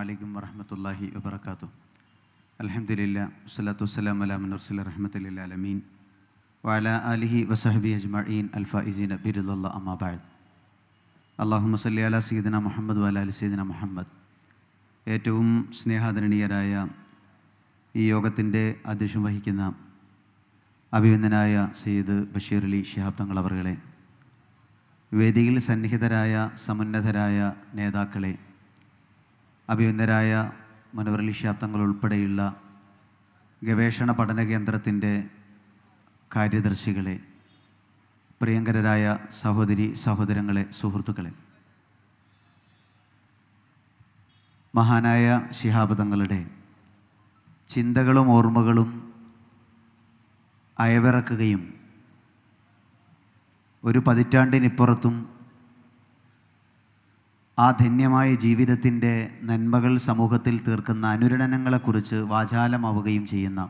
അലൈക്കും വറഹ്മത്തുള്ളാഹി വബറകാതുഹു. അൽഹംദുലില്ലാ വസ്സലാത്തു വസ്സലാമു അലാ മൻ ഉർസില റഹ്മത്തൽ ലിൽ ആലമീൻ വഅലാ ആലിഹി വസഹ്ബിഹി അജ്മഈൻ അൽ ഫായിസീന ബിറിദല്ലാഹി അമ്മാ ബഅദ്. അല്ലാഹുമ്മ സല്ലി അലാ സയ്യിദിന മുഹമ്മദ് വഅലാ ആലി സയ്യിദിന മുഹമ്മദ്. ഏറ്റവും സ്നേഹാദരണീയരായ ഈ യോഗത്തിൻ്റെ അധ്യക്ഷം വഹിക്കുന്ന അഭിനന്ദനായ സയ്യിദ് ബഷീർ അലി ശിഹാബ് തങ്ങൾ അവറുകളെ, വേദിയിൽ സന്നിഹിതരായ സമുന്നതരായ നേതാക്കളെ, അഭിനന്ദരായ മുനവർ അലി ശിഹാബ് തങ്ങൾ ഉൾപ്പെടെയുള്ള ഗവേഷണ പഠന കേന്ദ്രത്തിൻ്റെ കാര്യദർശികളെ, പ്രിയങ്കരരായ സഹോദരി സഹോദരങ്ങളെ, സുഹൃത്തുക്കളെ, മഹാനായ ശിഹാബ് തങ്ങളുടെ ചിന്തകളും ഓർമ്മകളും അയവിറക്കുകയും ഒരു പതിറ്റാണ്ടിനിപ്പുറത്തും ആ ധന്യമായ ജീവിതത്തിൻ്റെ നന്മകൾ സമൂഹത്തിൽ തീർക്കുന്ന അനുരണനങ്ങളെക്കുറിച്ച് വാചാലമാവുകയും ചെയ്യുന്ന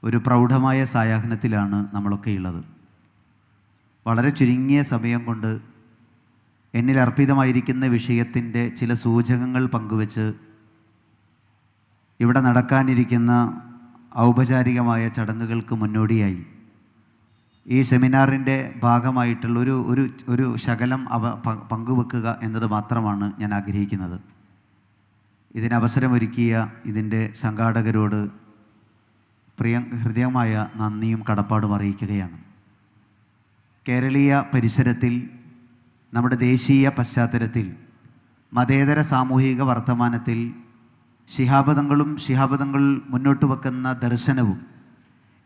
ഒരു പ്രൗഢമായ സായാഹ്നത്തിലാണ് നമ്മളൊക്കെയുള്ളത്. വളരെ ചുരുങ്ങിയ സമയം കൊണ്ട് എന്നിൽ അർപ്പിതമായിരിക്കുന്ന വിഷയത്തിൻ്റെ ചില സൂചകങ്ങൾ പങ്കുവച്ച് ഇവിടെ നടക്കാനിരിക്കുന്ന ഔപചാരികമായ ചടങ്ങുകൾക്ക് മുന്നോടിയായി ഈ സെമിനാറിൻ്റെ ഭാഗമായിട്ടുള്ള ഒരു ശകലം പങ്കുവെക്കുക എന്നത് മാത്രമാണ് ഞാൻ ആഗ്രഹിക്കുന്നത്. ഇതിനവസരമൊരുക്കിയ ഇതിൻ്റെ സംഘാടകരോട് ഹൃദയമായ നന്ദിയും കടപ്പാടും അറിയിക്കുകയാണ്. കേരളീയ പരിസരത്തിൽ, നമ്മുടെ ദേശീയ പശ്ചാത്തലത്തിൽ, മതേതര സാമൂഹിക വർത്തമാനത്തിൽ ശിഹാബ് തങ്ങൾ മുന്നോട്ട് വെക്കുന്ന ദർശനവും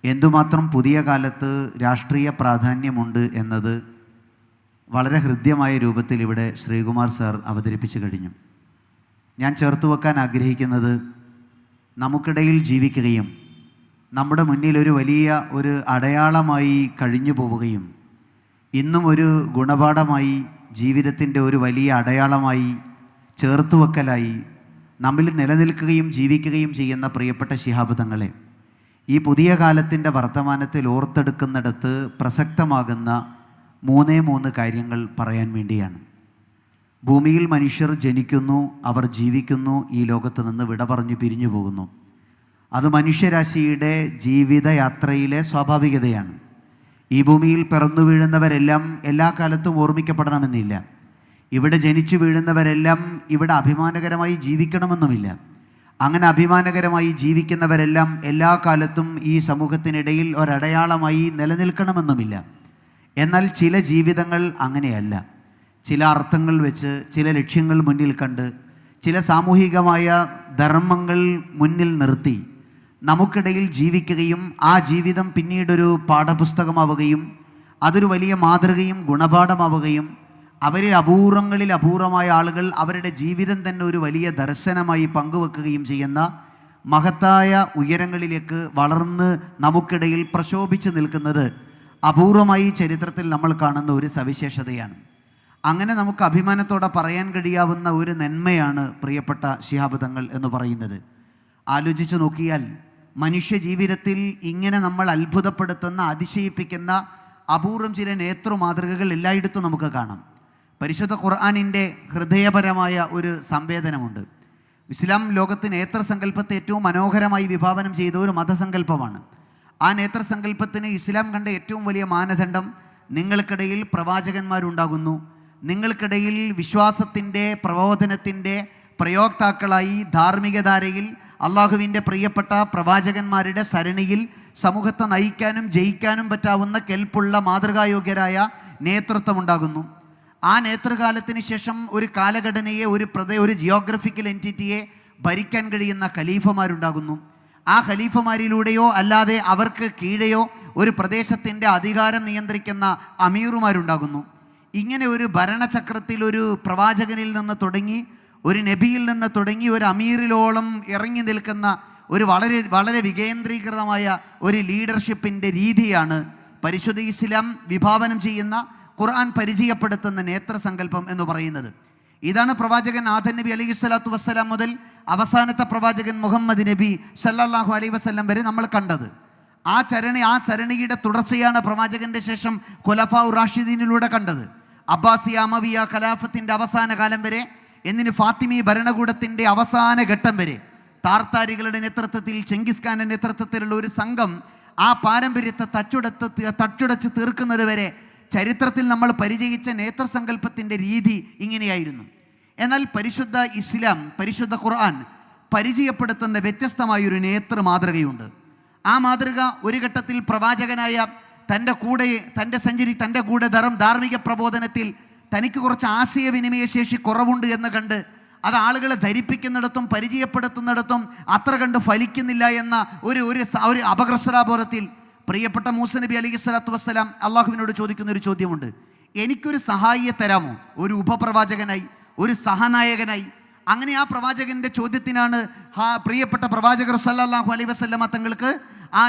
എന്തുമാത്രം പുതിയ കാലത്ത് രാഷ്ട്രീയ പ്രാധാന്യമുണ്ട് എന്നത് വളരെ ഹൃദ്യമായ രൂപത്തിൽ ഇവിടെ ശ്രീകുമാർ സാർ അവതരിപ്പിച്ചു കഴിഞ്ഞു. ഞാൻ ചേർത്ത് വെക്കാൻ ആഗ്രഹിക്കുന്നത്, നമുക്കിടയിൽ ജീവിക്കുകയും നമ്മുടെ മുന്നിൽ ഒരു വലിയ ഒരു അടയാളമായി കഴിഞ്ഞു പോവുകയും ഇന്നും ഒരു ഗുണപാഠമായി ജീവിതത്തിൻ്റെ ഒരു വലിയ അടയാളമായി ചേർത്തുവെക്കലായി നമ്മിൽ നിലനിൽക്കുകയും ജീവിക്കുകയും ചെയ്യുന്ന പ്രിയപ്പെട്ട ശിഹാബ് തങ്ങളെ ഈ പുതിയ കാലത്തിൻ്റെ വർത്തമാനത്തിൽ ഓർത്തെടുക്കുന്നിടത്ത് പ്രസക്തമാകുന്ന 3 കാര്യങ്ങൾ പറയാൻ വേണ്ടിയാണ്. ഭൂമിയിൽ മനുഷ്യർ ജനിക്കുന്നു, അവർ ജീവിക്കുന്നു, ഈ ലോകത്ത് നിന്ന് വിട പറഞ്ഞു പിരിഞ്ഞു പോകുന്നു. അത് മനുഷ്യരാശിയുടെ ജീവിതയാത്രയിലെ സ്വാഭാവികതയാണ്. ഈ ഭൂമിയിൽ പിറന്നു വീഴുന്നവരെല്ലാം എല്ലാ കാലത്തും ഓർമ്മിക്കപ്പെടണമെന്നില്ല. ഇവിടെ ജനിച്ചു വീഴുന്നവരെല്ലാം ഇവിടെ അഭിമാനകരമായി ജീവിക്കണമെന്നുമില്ല. അങ്ങനെ അഭിമാനകരമായി ജീവിക്കുന്നവരെല്ലാം എല്ലാ കാലത്തും ഈ സമൂഹത്തിനിടയിൽ ഒരടയാളമായി നിലനിൽക്കണമെന്നുമില്ല. എന്നാൽ ചില ജീവിതങ്ങൾ അങ്ങനെയല്ല. ചില അർത്ഥങ്ങൾ വെച്ച്, ചില ലക്ഷ്യങ്ങൾ മുന്നിൽ കണ്ട്, ചില സാമൂഹികമായ ധർമ്മങ്ങൾ മുന്നിൽ നിർത്തി നമുക്കിടയിൽ ജീവിക്കുകയും ആ ജീവിതം പിന്നീടൊരു പാഠപുസ്തകമാവുകയും അതൊരു വലിയ മാതൃകയും ഗുണപാഠമാവുകയും അവരിൽ അപൂർവമായ ആളുകൾ അവരുടെ ജീവിതം തന്നെ ഒരു വലിയ ദർശനമായി പങ്കുവെക്കുകയും ചെയ്യുന്ന മഹത്തായ ഉയരങ്ങളിലേക്ക് വളർന്ന് നമുക്കിടയിൽ പ്രശോഭിച്ച് നിൽക്കുന്നത് അപൂർവമായി ചരിത്രത്തിൽ നമ്മൾ കാണുന്ന ഒരു സവിശേഷതയാണ്. അങ്ങനെ നമുക്ക് അഭിമാനത്തോടെ പറയാൻ കഴിയാവുന്ന ഒരു നന്മയാണ് പ്രിയപ്പെട്ട ശിഹാബ് തങ്ങൾ എന്ന് പറയുന്നത്. ആലോചിച്ച് നോക്കിയാൽ മനുഷ്യ ജീവിതത്തിൽ ഇങ്ങനെ നമ്മൾ അത്ഭുതപ്പെടുത്തുന്ന, അതിശയിപ്പിക്കുന്ന അപൂർവം ചില നേതൃമാതൃകകൾ എല്ലായിടത്തും നമുക്ക് കാണാം. പരിശുദ്ധ ഖുർആനിൻ്റെ ഹൃദയപരമായ ഒരു സംവേദനമുണ്ട്. ഇസ്ലാം ലോകത്ത് നേതൃസങ്കല്പത്തെ ഏറ്റവും മനോഹരമായി വിഭാവനം ചെയ്ത ഒരു മതസങ്കല്പമാണ്. ആ നേതൃസങ്കല്പത്തിന് ഇസ്ലാം കണ്ട ഏറ്റവും വലിയ മാനദണ്ഡം, നിങ്ങൾക്കിടയിൽ പ്രവാചകന്മാരുണ്ടാകുന്നു, നിങ്ങൾക്കിടയിൽ വിശ്വാസത്തിൻ്റെ പ്രബോധനത്തിൻ്റെ പ്രയോക്താക്കളായി ധാർമ്മികധാരയിൽ അള്ളാഹുവിൻ്റെ പ്രിയപ്പെട്ട പ്രവാചകന്മാരുടെ സരണിയിൽ സമൂഹത്തെ നയിക്കാനും ജയിക്കാനും പറ്റാവുന്ന കെൽപ്പുള്ള മാതൃകായോഗ്യരായ നേതൃത്വം ഉണ്ടാകുന്നു. ആ നേതൃകാലത്തിന് ശേഷം ഒരു കാലഘടനയെ, ഒരു ജിയോഗ്രഫിക്കൽ എൻറ്റിറ്റിയെ ഭരിക്കാൻ കഴിയുന്ന ഖലീഫമാരുണ്ടാകുന്നു. ആ ഖലീഫമാരിലൂടെയോ അല്ലാതെ അവർക്ക് കീഴെയോ ഒരു പ്രദേശത്തിൻ്റെ അധികാരം നിയന്ത്രിക്കുന്ന അമീറുമാരുണ്ടാകുന്നു. ഇങ്ങനെ ഒരു ഭരണചക്രത്തിൽ ഒരു പ്രവാചകനിൽ നിന്ന് തുടങ്ങി, ഒരു നബിയിൽ നിന്ന് തുടങ്ങി, ഒരു അമീറിലോളം ഇറങ്ങി നിൽക്കുന്ന ഒരു വളരെ വികേന്ദ്രീകൃതമായ ഒരു ലീഡർഷിപ്പിൻ്റെ രീതിയാണ് പരിശുദ്ധ ഇസ്ലാം വിഭാവനം ചെയ്യുന്ന, ഖുർആൻ പരിചയപ്പെടുത്തുന്ന നേതൃസങ്കല്പം എന്ന് പറയുന്നത്. ഇതാണ് പ്രവാചകൻ ആദം നബി അലൈഹി സ്വലാത്തു വസ്സലാം മുതൽ അവസാനത്തെ പ്രവാചകൻ മുഹമ്മദ് നബി സല്ലല്ലാഹു അലൈഹി വസല്ലം വരെ നമ്മൾ കണ്ടത്. ആ സരണിയുടെ തുടർച്ചയാണ് പ്രവാചകന്റെ ശേഷം ഖുലഫാഉ റാഷിദീനിലൂടെ കണ്ടത്. അബ്ബാസിയ അമവിയ ഖലാഫത്തിൻ്റെ അവസാന കാലം വരെ എന്നിന് ഫാത്തിമി ഭരണകൂടത്തിൻ്റെ അവസാന ഘട്ടം വരെ താർത്താരികളുടെ നേതൃത്വത്തിൽ, ചെങ്കിസ് ഖാൻ്റെ നേതൃത്വത്തിലുള്ള ഒരു സംഘം ആ പാരമ്പര്യത്തെ തച്ചുടച്ച് തീർക്കുന്നത് വരെ ചരിത്രത്തിൽ നമ്മൾ പരിചയിച്ച നേതൃസങ്കല്പത്തിൻ്റെ രീതി ഇങ്ങനെയായിരുന്നു. എന്നാൽ പരിശുദ്ധ ഇസ്ലാം, പരിശുദ്ധ ഖുർആൻ പരിചയപ്പെടുത്തുന്ന വ്യത്യസ്തമായൊരു നേതൃ മാതൃകയുണ്ട്. ആ മാതൃക ഒരു ഘട്ടത്തിൽ പ്രവാചകനായ തൻ്റെ കൂടെ ധാർമ്മിക പ്രബോധനത്തിൽ തനിക്ക് കുറച്ച് ആശയവിനിമയ ശേഷി കുറവുണ്ട് എന്ന് കണ്ട് അത് ആളുകളെ ധരിപ്പിക്കുന്നിടത്തും പരിചയപ്പെടുത്തുന്നിടത്തും അത്ര കണ്ട് ഫലിക്കുന്നില്ല എന്ന ഒരു അപകർഷതാബോധത്തിൽ പ്രിയപ്പെട്ട മൂസ നബി അലൈഹി സ്വലാത്തു വസ്സലാം അള്ളാഹുവിനോട് ചോദിക്കുന്ന ഒരു ചോദ്യമുണ്ട്. എനിക്കൊരു സഹായിയെ തരാമോ, ഒരു ഉപപ്രവാചകനായി, ഒരു സഹനായകനായി? അങ്ങനെ ആ പ്രവാചകൻ്റെ ചോദ്യത്തിനാണ് പ്രിയപ്പെട്ട പ്രവാചകർ സല്ലല്ലാഹു അലൈഹി വസല്ലമ തങ്ങൾക്ക് ആ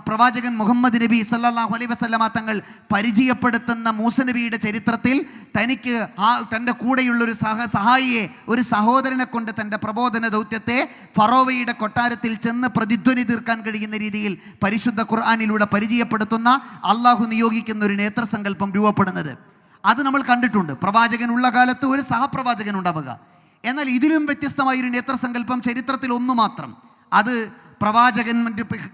പ്രവാചകൻ മുഹമ്മദ് നബി സല്ലല്ലാഹു അലൈഹി വസല്ലമ തങ്ങൾ പരിചയപ്പെടുത്തുന്ന മൂസ നബിയുടെ ചരിത്രത്തിൽ തനിക്ക് തൻ്റെ കൂടെയുള്ളൊരു സഹായിയെ, ഒരു സഹോദരനെ കൊണ്ട് തൻ്റെ പ്രബോധന ദൗത്യത്തെ ഫറോവയുടെ കൊട്ടാരത്തിൽ ചെന്ന് പ്രതിധ്വനി തീർക്കാൻ കഴിയുന്ന രീതിയിൽ പരിശുദ്ധ ഖുർആനിലൂടെ പരിചയപ്പെടുത്തുന്ന, അള്ളാഹു നിയോഗിക്കുന്ന ഒരു നേതൃസങ്കല്പം രൂപപ്പെടുന്നത്. അത് നമ്മൾ കണ്ടിട്ടുണ്ട്. പ്രവാചകനുള്ള കാലത്ത് ഒരു സഹപ്രവാചകൻ ഉണ്ടാവുക. എന്നാൽ ഇതിലും വ്യത്യസ്തമായൊരു നേതൃസങ്കല്പം ചരിത്രത്തിൽ ഒന്നു മാത്രം. അത് പ്രവാചകൻ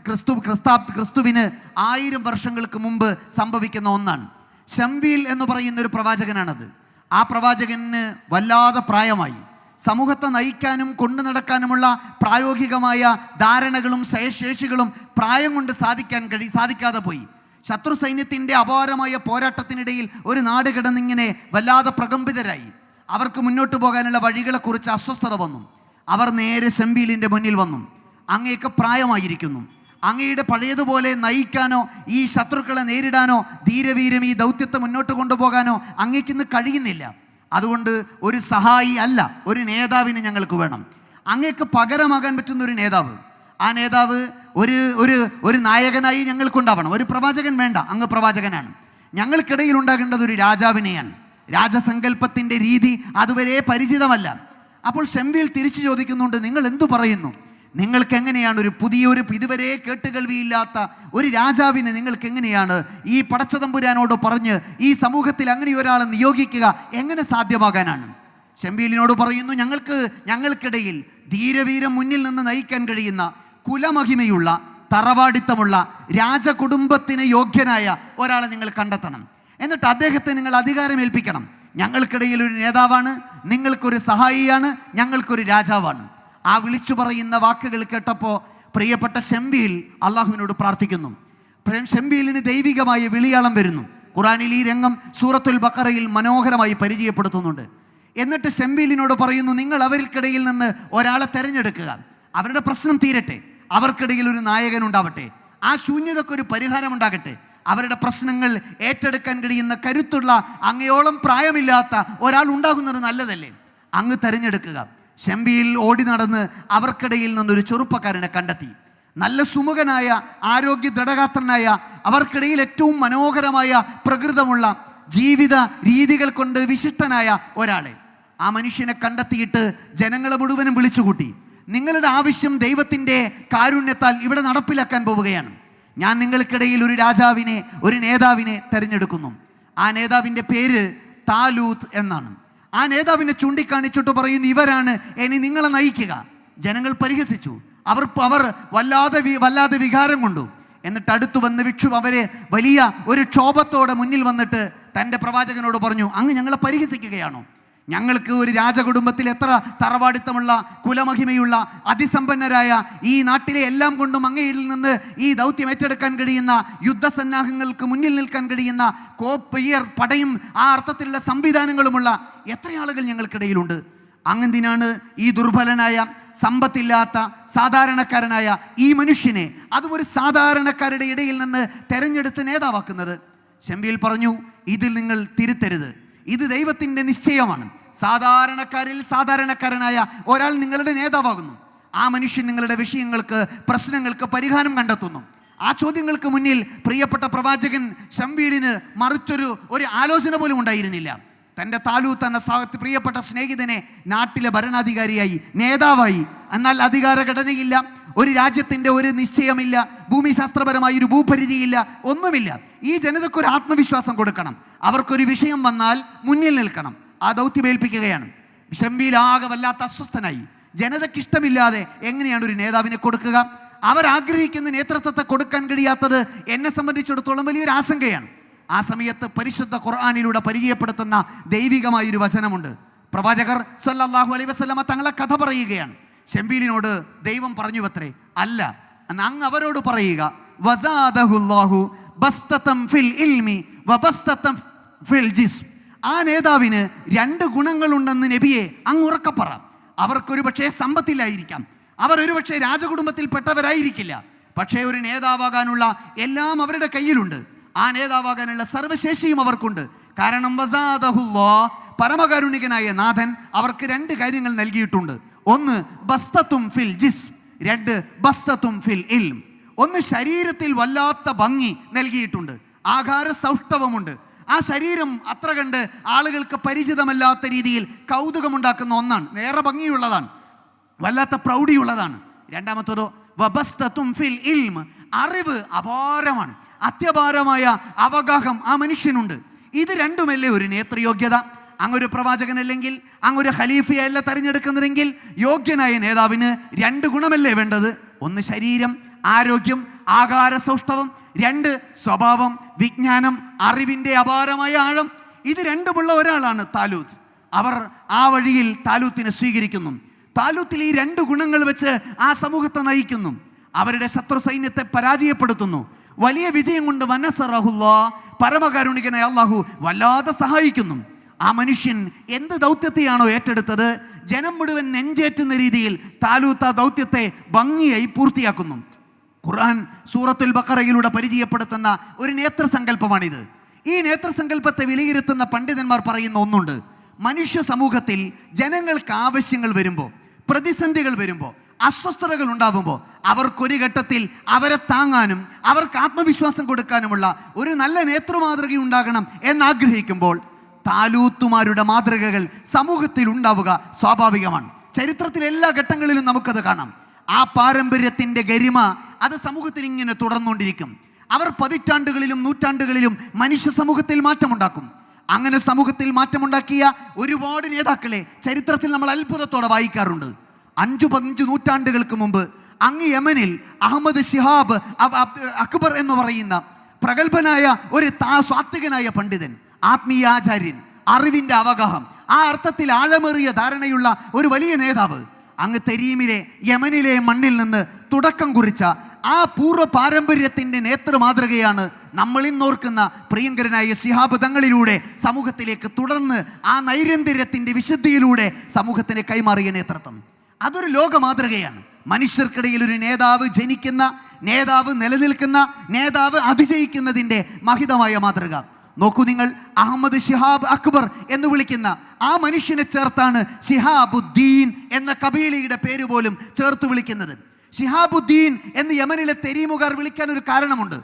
ക്രിസ്തുവിന് 1000 വർഷങ്ങൾക്ക് മുമ്പ് സംഭവിക്കുന്ന ഒന്നാണ്. ശംവീൽ എന്ന് പറയുന്ന ഒരു പ്രവാചകനാണത്. ആ പ്രവാചകന് വല്ലാതെ പ്രായമായി. സമൂഹത്തെ നയിക്കാനും കൊണ്ടു നടക്കാനുമുള്ള പ്രായോഗികമായ ധാരണകളും ശേഷികളും പ്രായം കൊണ്ട് സാധിക്കാതെ പോയി. ശത്രു സൈന്യത്തിൻ്റെ അപാരമായ പോരാട്ടത്തിനിടയിൽ ഒരു നാട് കിടന്നിങ്ങനെ വല്ലാതെ പ്രകമ്പിതരായി. അവർക്ക് മുന്നോട്ട് പോകാനുള്ള വഴികളെക്കുറിച്ച് അസ്വസ്ഥത വന്നു. അവർ നേരെ ശംവീലിൻ്റെ മുന്നിൽ വന്നു. അങ്ങേക്ക് പ്രായമായിരിക്കുന്നു, അങ്ങയുടെ പഴയതുപോലെ നയിക്കാനോ ഈ ശത്രുക്കളെ നേരിടാനോ ധീരവീരം ഈ ദൗത്യത്തെ മുന്നോട്ട് കൊണ്ടുപോകാനോ അങ്ങേക്കിന്ന് കഴിയുന്നില്ല. അതുകൊണ്ട് ഒരു സഹായി അല്ല, ഒരു നേതാവിന് ഞങ്ങൾക്ക് വേണം. അങ്ങേക്ക് പകരമാകാൻ പറ്റുന്ന ഒരു നേതാവ്, ആ നേതാവ് ഒരു നായകനായി ഞങ്ങൾക്കുണ്ടാവണം. ഒരു പ്രവാചകൻ വേണ്ട, അങ്ങ് പ്രവാചകനാണ്. ഞങ്ങൾക്കിടയിൽ ഉണ്ടാകേണ്ടത് ഒരു രാജാവിനെയാണ്. രാജസങ്കല്പത്തിൻ്റെ രീതി അതുവരെ പരിചിതമല്ല. അപ്പോൾ ശംവീൽ തിരിച്ചു ചോദിക്കുന്നുണ്ട്, നിങ്ങൾ എന്തു പറയുന്നു? നിങ്ങൾക്ക് എങ്ങനെയാണ് പുതിയൊരു ഇതുവരെ കേട്ടുകേൾവിയില്ലാത്ത ഒരു രാജാവിനെ നിങ്ങൾക്ക് എങ്ങനെയാണ് ഈ പടച്ചതമ്പുരാനോട് പറഞ്ഞ് ഈ സമൂഹത്തിൽ അങ്ങനെ ഒരാളെ നിയോഗിക്കുക എങ്ങനെ സാധ്യമാകാനാണ്? ശംവീലിനോട് പറയുന്നു, ഞങ്ങൾക്കിടയിൽ ധീരവീരം മുന്നിൽ നിന്ന് നയിക്കാൻ കഴിയുന്ന, കുലമഹിമയുള്ള, തറവാടിത്തമുള്ള, രാജകുടുംബത്തിന് യോഗ്യനായ ഒരാളെ നിങ്ങൾ കണ്ടെത്തണം. എന്നിട്ട് അദ്ദേഹത്തെ നിങ്ങൾ അധികാരം ഏൽപ്പിക്കണം. ഞങ്ങൾക്കിടയിൽ ഒരു നേതാവാണ്, നിങ്ങൾക്കൊരു സഹായിയാണ്, ഞങ്ങൾക്കൊരു രാജാവാണ്. ആ വിളിച്ചു പറയുന്ന വാക്കുകൾ കേട്ടപ്പോൾ പ്രിയപ്പെട്ട ശംവീൽ അള്ളാഹുവിനോട് പ്രാർത്ഥിക്കുന്നു. ശംവീലിന് ദൈവികമായ വിളിയാളം വരുന്നു. ഖുറാനിൽ ഈ രംഗം സൂറത്തുൽ ബഖറയിൽ മനോഹരമായി പരിചയപ്പെടുത്തുന്നുണ്ട്. എന്നിട്ട് ശംവീലിനോട് പറയുന്നു, നിങ്ങൾ അവർക്കിടയിൽ നിന്ന് ഒരാളെ തെരഞ്ഞെടുക്കുക. അവരുടെ പ്രശ്നം തീരട്ടെ, അവർക്കിടയിൽ ഒരു നായകൻ ഉണ്ടാവട്ടെ, ആ ശൂന്യതക്കൊരു പരിഹാരം ഉണ്ടാകട്ടെ, അവരുടെ പ്രശ്നങ്ങൾ ഏറ്റെടുക്കാൻ കഴിയുന്ന കരുത്തുള്ള, അങ്ങയോളം പ്രായമില്ലാത്ത ഒരാൾ ഉണ്ടാകുന്നത് നല്ലതല്ലേ? അങ്ങ് തെരഞ്ഞെടുക്കുക. ശംവീൽ ഓടി നടന്ന് അവർക്കിടയിൽ നിന്നൊരു ചെറുപ്പക്കാരനെ കണ്ടെത്തി. നല്ല സുമുഖനായ, ആരോഗ്യ ദൃഢഗാത്രനായ, അവർക്കിടയിൽ ഏറ്റവും മനോഹരമായ പ്രകൃതമുള്ള, ജീവിത രീതികൾ കൊണ്ട് വിശിഷ്ടനായ ഒരാളെ. ആ മനുഷ്യനെ കണ്ടെത്തിയിട്ട് ജനങ്ങളെ മുഴുവനും വിളിച്ചുകൂട്ടി. നിങ്ങളുടെ ആവശ്യം ദൈവത്തിൻ്റെ കാരുണ്യത്താൽ ഇവിടെ നടപ്പിലാക്കാൻ പോവുകയാണ്. ഞാൻ നിങ്ങൾക്കിടയിൽ ഒരു രാജാവിനെ, ഒരു നേതാവിനെ തിരഞ്ഞെടുക്കുന്നു. ആ നേതാവിൻ്റെ പേര് താലൂത്ത് എന്നാണ്. ആ നേതാവിനെ ചൂണ്ടിക്കാണിച്ചിട്ട് പറയുന്നു, ഇവരാണ് ഇനി നിങ്ങളെ നയിക്കുക. ജനങ്ങൾ പരിഹസിച്ചു. അവർ വല്ലാതെ വികാരം കൊണ്ടു. എന്നിട്ട് അടുത്തു വന്ന് വിക്ഷു അവരെ വലിയ ഒരു ക്ഷോഭത്തോടെ മുന്നിൽ വന്നിട്ട് തൻ്റെ പ്രവാചകനോട് പറഞ്ഞു, അങ്ങ് ഞങ്ങളെ പരിഹസിക്കുകയാണോ? ഞങ്ങൾക്ക് ഒരു രാജകുടുംബത്തിൽ എത്ര തറവാടിത്തമുള്ള, കുലമഹിമയുള്ള, അതിസമ്പന്നരായ, ഈ നാട്ടിലെ എല്ലാം കൊണ്ടും അങ്ങയിൽ നിന്ന് ഈ ദൗത്യം ഏറ്റെടുക്കാൻ കഴിയുന്ന, യുദ്ധസന്നാഹങ്ങൾക്ക് മുന്നിൽ നിൽക്കാൻ കഴിയുന്ന പടയും ആ അർത്ഥത്തിലുള്ള സംവിധാനങ്ങളുമുള്ള എത്ര ആളുകൾ ഞങ്ങൾക്കിടയിലുണ്ട്. അങ്ങെന്തിനാണ് ഈ ദുർബലനായ, സമ്പത്തില്ലാത്ത, സാധാരണക്കാരനായ ഈ മനുഷ്യനെ, അതും ഒരു സാധാരണക്കാരുടെ ഇടയിൽ നിന്ന് തെരഞ്ഞെടുത്ത് നേതാവാക്കുന്നത്? ശംവീൽ പറഞ്ഞു, ഇതിൽ നിങ്ങൾ തിരുത്തരുത്. ഇത് ദൈവത്തിൻ്റെ നിശ്ചയമാണ്. സാധാരണക്കാരിൽ സാധാരണക്കാരനായ ഒരാൾ നിങ്ങളുടെ നേതാവാകുന്നു. ആ മനുഷ്യൻ നിങ്ങളുടെ വിഷയങ്ങൾക്ക്, പ്രശ്നങ്ങൾക്ക് പരിഹാരം കണ്ടെത്തുന്നു. ആ ചോദ്യങ്ങൾക്ക് മുന്നിൽ പ്രിയപ്പെട്ട പ്രവാചകൻ ശംവീലിന് മറിച്ചൊരു ആലോചന പോലും ഉണ്ടായിരുന്നില്ല. തൻ്റെ താലൂത്ത് എന്ന പ്രിയപ്പെട്ട സ്നേഹിതനെ നാട്ടിലെ ഭരണാധികാരിയായി, നേതാവായി, എന്നാൽ അധികാര ഘടനയില്ല, ഒരു രാജ്യത്തിൻ്റെ ഒരു നിശ്ചയമില്ല, ഭൂമിശാസ്ത്രപരമായി ഒരു ഭൂപരിധിയില്ല, ഒന്നുമില്ല. ഈ ജനതയ്ക്കൊരു ആത്മവിശ്വാസം കൊടുക്കണം. അവർക്കൊരു വിഷയം വന്നാൽ മുന്നിൽ നിൽക്കണം. ആ ദൗത്യമേൽപ്പിക്കുകയാണ്. ഷംബീലാകെ വല്ലാത്ത അസ്വസ്ഥനായി. ജനതയ്ക്ക് ഇഷ്ടമില്ലാതെ എങ്ങനെയാണ് ഒരു നേതാവിനെ കൊടുക്കുക? അവരാഗ്രഹിക്കുന്ന നേതൃത്വത്തെ കൊടുക്കാൻ കഴിയാത്തത് എന്നെ സംബന്ധിച്ചിടത്തോളം വലിയൊരു ആശങ്കയാണ്. ആ സമയത്ത് പരിശുദ്ധ ഖുർആനിലൂടെ പരിചയപ്പെടുത്തുന്ന ദൈവികമായൊരു വചനമുണ്ട്. പ്രവാചകർ സല്ലല്ലാഹു അലൈഹി വസല്ലമ തങ്ങളെ കഥ പറയുകയാണ്. ഷംബീലിനോട് ദൈവം പറഞ്ഞു അത്രേ, അല്ല, അങ്ങ് അവരോട് പറയുക, വസാദഹുല്ലാഹു ബസ്തതം ഫിൽ ഇൽമി വബസ്തതം ഫിൽ ജിസ്ം. ആ നേതാവിന് 2 ഗുണങ്ങളുണ്ടെന്ന് നബിയെ അങ്ങ് ഉറക്കെ പറ. അവർക്കൊരു പക്ഷേ സമ്പത്തില്ലായിരിക്കാം, അവരൊരു പക്ഷേ രാജകുടുംബത്തിൽപ്പെട്ടവരായിരിക്കില്ല, പക്ഷേ ഒരു നേതാവാകാനുള്ള എല്ലാം അവരുടെ കയ്യിലുണ്ട്. ആ നേതാവാകാനുള്ള സർവശേഷിയും അവർക്കുണ്ട്. കാരണം വസാദഹുല്ലാഹ്, പരമകാരുണികനായ നാഥൻ അവർക്ക് 2 കാര്യങ്ങൾ നൽകിയിട്ടുണ്ട്. ഒന്ന് ബസ്തത്തും ഫിൽ ജിസ്ം, 2 ബസ്തത്തും ഫിൽ ഇൽം. ഒന്ന് ശരീരത്തിൽ വല്ലാത്ത ഭംഗി നൽകിയിട്ടുണ്ട്, ആകാര സൗഷ്ഠവമുണ്ട്. ആ ശരീരം അത്ര കണ്ട് ആളുകൾക്ക് പരിചിതമല്ലാത്ത രീതിയിൽ കൗതുകമുണ്ടാക്കുന്ന ഒന്നാണ്, ഏറെ ഭംഗിയുള്ളതാണ്, വല്ലാത്ത പ്രൗഢിയുള്ളതാണ്. രണ്ടാമത്തതോ വബസ്തത്തും ഫിൽ ഇൽം, അറിവ് അപാരമാണ്, അത്യപാരമായ അവഗാഹം ആ മനുഷ്യനുണ്ട്. ഇത് രണ്ടുമല്ലേ ഒരു നേതൃയോഗ്യത? അങ്ങൊരു പ്രവാചകനല്ലെങ്കിൽ, അങ്ങൊരു ഖലീഫയല്ല തെരഞ്ഞെടുക്കുന്നതെങ്കിൽ യോഗ്യനായ നേതാവിന് 2 ഗുണമല്ലേ വേണ്ടത്? ഒന്ന് ശരീരം, ആരോഗ്യം, ആകാര സൗഷ്ഠവം. 2 സ്വഭാവം, വിജ്ഞാനം, അറിവിൻ്റെ അപാരമായ ആഴം. ഇത് രണ്ടുമുള്ള ഒരാളാണ് താലൂത്ത്. അവർ ആ വഴിയിൽ താലൂത്തിനെ സ്വീകരിക്കുന്നു. താലൂത്തിൽ ഈ 2 ഗുണങ്ങൾ വെച്ച് ആ സമൂഹത്തെ നയിക്കുന്നു. അവരുടെ ശത്രു സൈന്യത്തെ പരാജയപ്പെടുത്തുന്നു. വലിയ വിജയം കൊണ്ട് വനസറഹുല്ലാഹ്, പരമകാരുണികനായ അല്ലാഹു വല്ലാതെ സഹായിക്കുന്നു. ആ മനുഷ്യൻ എന്ത് ദൗത്യത്തെയാണോ ഏറ്റെടുത്തത്, ജനം മുഴുവൻ നെഞ്ചേറ്റുന്ന രീതിയിൽ താലൂത്ത് ആ ദൗത്യത്തെ ഭംഗിയായി പൂർത്തിയാക്കുന്നു. ഖുർആൻ സൂറത്തുൽ ബഖറയിലൂടെ പരിചയപ്പെടുത്തുന്ന ഒരു നേതൃസങ്കല്പമാണിത്. ഈ നേതൃസങ്കല്പത്തെ വിലയിരുത്തുന്ന പണ്ഡിതന്മാർ പറയുന്ന ഒന്നുണ്ട്. മനുഷ്യ സമൂഹത്തിൽ ജനങ്ങൾക്ക് ആവശ്യങ്ങൾ വരുമ്പോൾ, പ്രതിസന്ധികൾ വരുമ്പോൾ, അസ്വസ്ഥതകൾ ഉണ്ടാകുമ്പോൾ അവർക്കൊരു ഘട്ടത്തിൽ അവരെ താങ്ങാനും അവർക്ക് ആത്മവിശ്വാസം കൊടുക്കാനുമുള്ള ഒരു നല്ല നേതൃമാതൃക ഉണ്ടാകണം എന്നാഗ്രഹിക്കുമ്പോൾ താലൂത്തുമാരുടെ മാതൃകകൾ സമൂഹത്തിൽ ഉണ്ടാവുക സ്വാഭാവികമാണ്. ചരിത്രത്തിലെ എല്ലാ ഘട്ടങ്ങളിലും നമുക്കത് കാണാം. ആ പാരമ്പര്യത്തിൻ്റെ ഗരിമ അത് സമൂഹത്തിൽ ഇങ്ങനെ തുടർന്നുകൊണ്ടിരിക്കും. അവർ പതിറ്റാണ്ടുകളിലും നൂറ്റാണ്ടുകളിലും മനുഷ്യ സമൂഹത്തിൽ മാറ്റമുണ്ടാക്കും. അങ്ങനെ സമൂഹത്തിൽ മാറ്റമുണ്ടാക്കിയ ഒരുപാട് നേതാക്കളെ ചരിത്രത്തിൽ നമ്മൾ അത്ഭുതത്തോടെ വായിക്കാറുണ്ട്. 5-15 നൂറ്റാണ്ടുകൾക്ക് മുമ്പ് അങ്ങ് യമനിൽ അഹമ്മദ് ശിഹാബ് അക്ബർ എന്ന് പറയുന്ന പ്രഗത്ഭനായ ഒരു സ്വാത്വികനായ പണ്ഡിതൻ, ആത്മീയാചാര്യൻ, അറിവിൻ്റെ അവഗാഹം, ആ അർത്ഥത്തിൽ ആഴമേറിയ ധാരണയുള്ള ഒരു വലിയ നേതാവ്, അങ്ങ് തെരീമിലെ യമനിലെ മണ്ണിൽ നിന്ന് തുടക്കം കുറിച്ച ആ പൂർവ്വ പാരമ്പര്യത്തിൻ്റെ നേതൃമാതൃകയാണ് നമ്മൾ ഇന്നോർക്കുന്ന പ്രിയങ്കരനായ ശിഹാബ് തങ്ങളിലൂടെ സമൂഹത്തിലേക്ക് തുടർന്ന് ആ നൈരന്തര്യത്തിൻ്റെ വിശുദ്ധിയിലൂടെ സമൂഹത്തിന് കൈമാറിയ നേതൃത്വം. അതൊരു ലോക മാതൃകയാണ്. മനുഷ്യർക്കിടയിൽ ഒരു നേതാവ് ജനിക്കുന്ന, നേതാവ് നിലനിൽക്കുന്ന, നേതാവ് അതിജയിക്കുന്നതിൻ്റെ മഹിതമായ മാതൃക. നോക്കൂ നിങ്ങൾ, അഹമ്മദ് ശിഹാബ് അക്ബർ എന്ന് വിളിക്കുന്ന ആ മനുഷ്യനെ ചേർത്താണ് ശിഹാബുദ്ദീൻ എന്ന കബീലയുടെ പേര് പോലും ചേർത്ത് വിളിക്കുന്നത്. ശിഹാബുദ്ദീൻ എന്ന് യമനിലെ തെരീമുകാർ വിളിക്കാൻ ഒരു കാരണമുണ്ട്.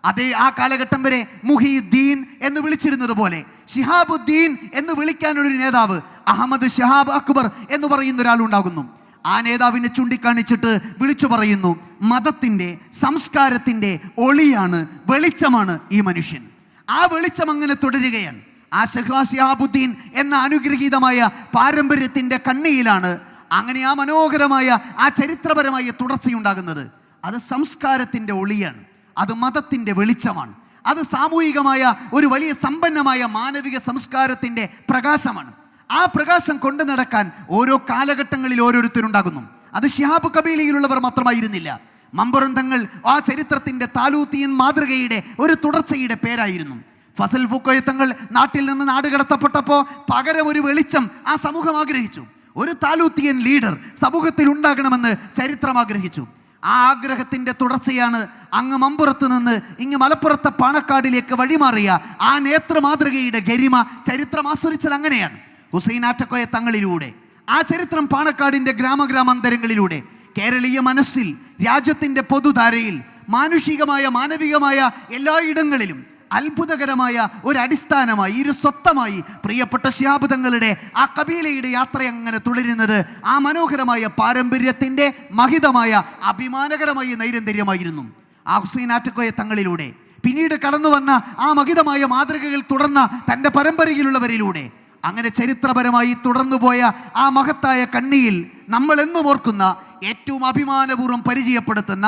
അതേ ആ കാലഘട്ടം വരെ മുഹിയുദ്ദീൻ എന്ന് വിളിച്ചിരുന്നത് പോലെ ശിഹാബുദ്ദീൻ എന്ന് വിളിക്കാനൊരു നേതാവ് അഹമ്മദ് ശിഹാബ് അക്ബർ എന്ന് പറയുന്ന ഒരാളുണ്ടാകുന്നു. ആ നേതാവിനെ ചൂണ്ടിക്കാണിച്ചിട്ട് വിളിച്ചു പറയുന്നു, മതത്തിൻ്റെ, സംസ്കാരത്തിൻ്റെ ഒളിയാണ്, വെളിച്ചമാണ് ഈ മനുഷ്യൻ. ആ വെളിച്ചം അങ്ങനെ തുടരുകയാണ്. ആ ശിഹാബുദ്ദീൻ എന്ന അനുഗ്രഹീതമായ പാരമ്പര്യത്തിൻ്റെ കണ്ണിയിലാണ് അങ്ങനെ ആ മനോഹരമായ ആ ചരിത്രപരമായ തുടർച്ചയുണ്ടാകുന്നത്. അത് സംസ്കാരത്തിൻ്റെ ഒളിയാണ്, അത് മതത്തിൻ്റെ വെളിച്ചമാണ്, അത് സാമൂഹികമായ ഒരു വലിയ സമ്പന്നമായ മാനവിക സംസ്കാരത്തിൻ്റെ പ്രകാശമാണ്. ആ പ്രകാശം കൊണ്ടു നടക്കാൻ ഓരോ കാലഘട്ടങ്ങളിൽ ഓരോരുത്തരുണ്ടാകുന്നു. അത് ശിഹാബ് കബീലയിലുള്ളവർ മാത്രമായിരുന്നില്ല. മമ്പുറന്തങ്ങൾ ആ ചരിത്രത്തിൻ്റെ താലൂത്തിയൻ മാതൃകയുടെ ഒരു തുടർച്ചയുടെ പേരായിരുന്നു. ഫസൽ ഫുക്കോയത്തങ്ങൾ നാട്ടിൽ നിന്ന് നാടുകടത്തപ്പെട്ടപ്പോൾ പകരം ഒരു വെളിച്ചം ആ സമൂഹം ആഗ്രഹിച്ചു. ഒരു താലൂത്തിയൻ ലീഡർ സമൂഹത്തിൽ ഉണ്ടാകണമെന്ന് ചരിത്രം ആഗ്രഹിച്ചു. ആ ആഗ്രഹത്തിൻ്റെ തുടർച്ചയാണ് അങ്ങ് മമ്പുറത്ത് നിന്ന് ഇങ്ങ് മലപ്പുറത്തെ പാണക്കാടിലേക്ക് വഴിമാറിയ ആ നേതൃമാതൃകയുടെ ഗരിമ. ചരിത്രം ആസ്വദിച്ചത് അങ്ങനെയാണ്. ഹുസൈൻ ആറ്റക്കോയ തങ്ങളിലൂടെ ആ ചരിത്രം പാണക്കാടിൻ്റെ ഗ്രാമഗ്രാമാന്തരങ്ങളിലൂടെ കേരളീയ മനസ്സിൽ, രാജ്യത്തിൻ്റെ പൊതുധാരയിൽ, മാനുഷികമായ മാനവികമായ എല്ലായിടങ്ങളിലും അത്ഭുതകരമായ ഒരു അടിസ്ഥാനമായി, ഒരു സ്വത്തമായി പ്രിയപ്പെട്ട ശിഹാബ് തങ്ങളുടെ ആ കബീലയുടെ യാത്ര അങ്ങനെ തുടരുന്നത് ആ മനോഹരമായ പാരമ്പര്യത്തിൻ്റെ മഹിതമായ അഭിമാനകരമായ നൈരന്തര്യമായിരുന്നു. ആ ഹുസൈൻ ആറ്റക്കോയ തങ്ങളിലൂടെ പിന്നീട് കടന്നു വന്ന ആ മഹിതമായ മാതൃകകൾ തുടർന്ന തൻ്റെ പരമ്പരയിലുള്ളവരിലൂടെ അങ്ങനെ ചരിത്രപരമായി തുടർന്നുപോയ ആ മഹത്തായ കണ്ണിയിൽ നമ്മൾ എന്നും ഓർക്കുന്ന, ഏറ്റവും അഭിമാനപൂർവ്വം പരിചയപ്പെടുത്തുന്ന,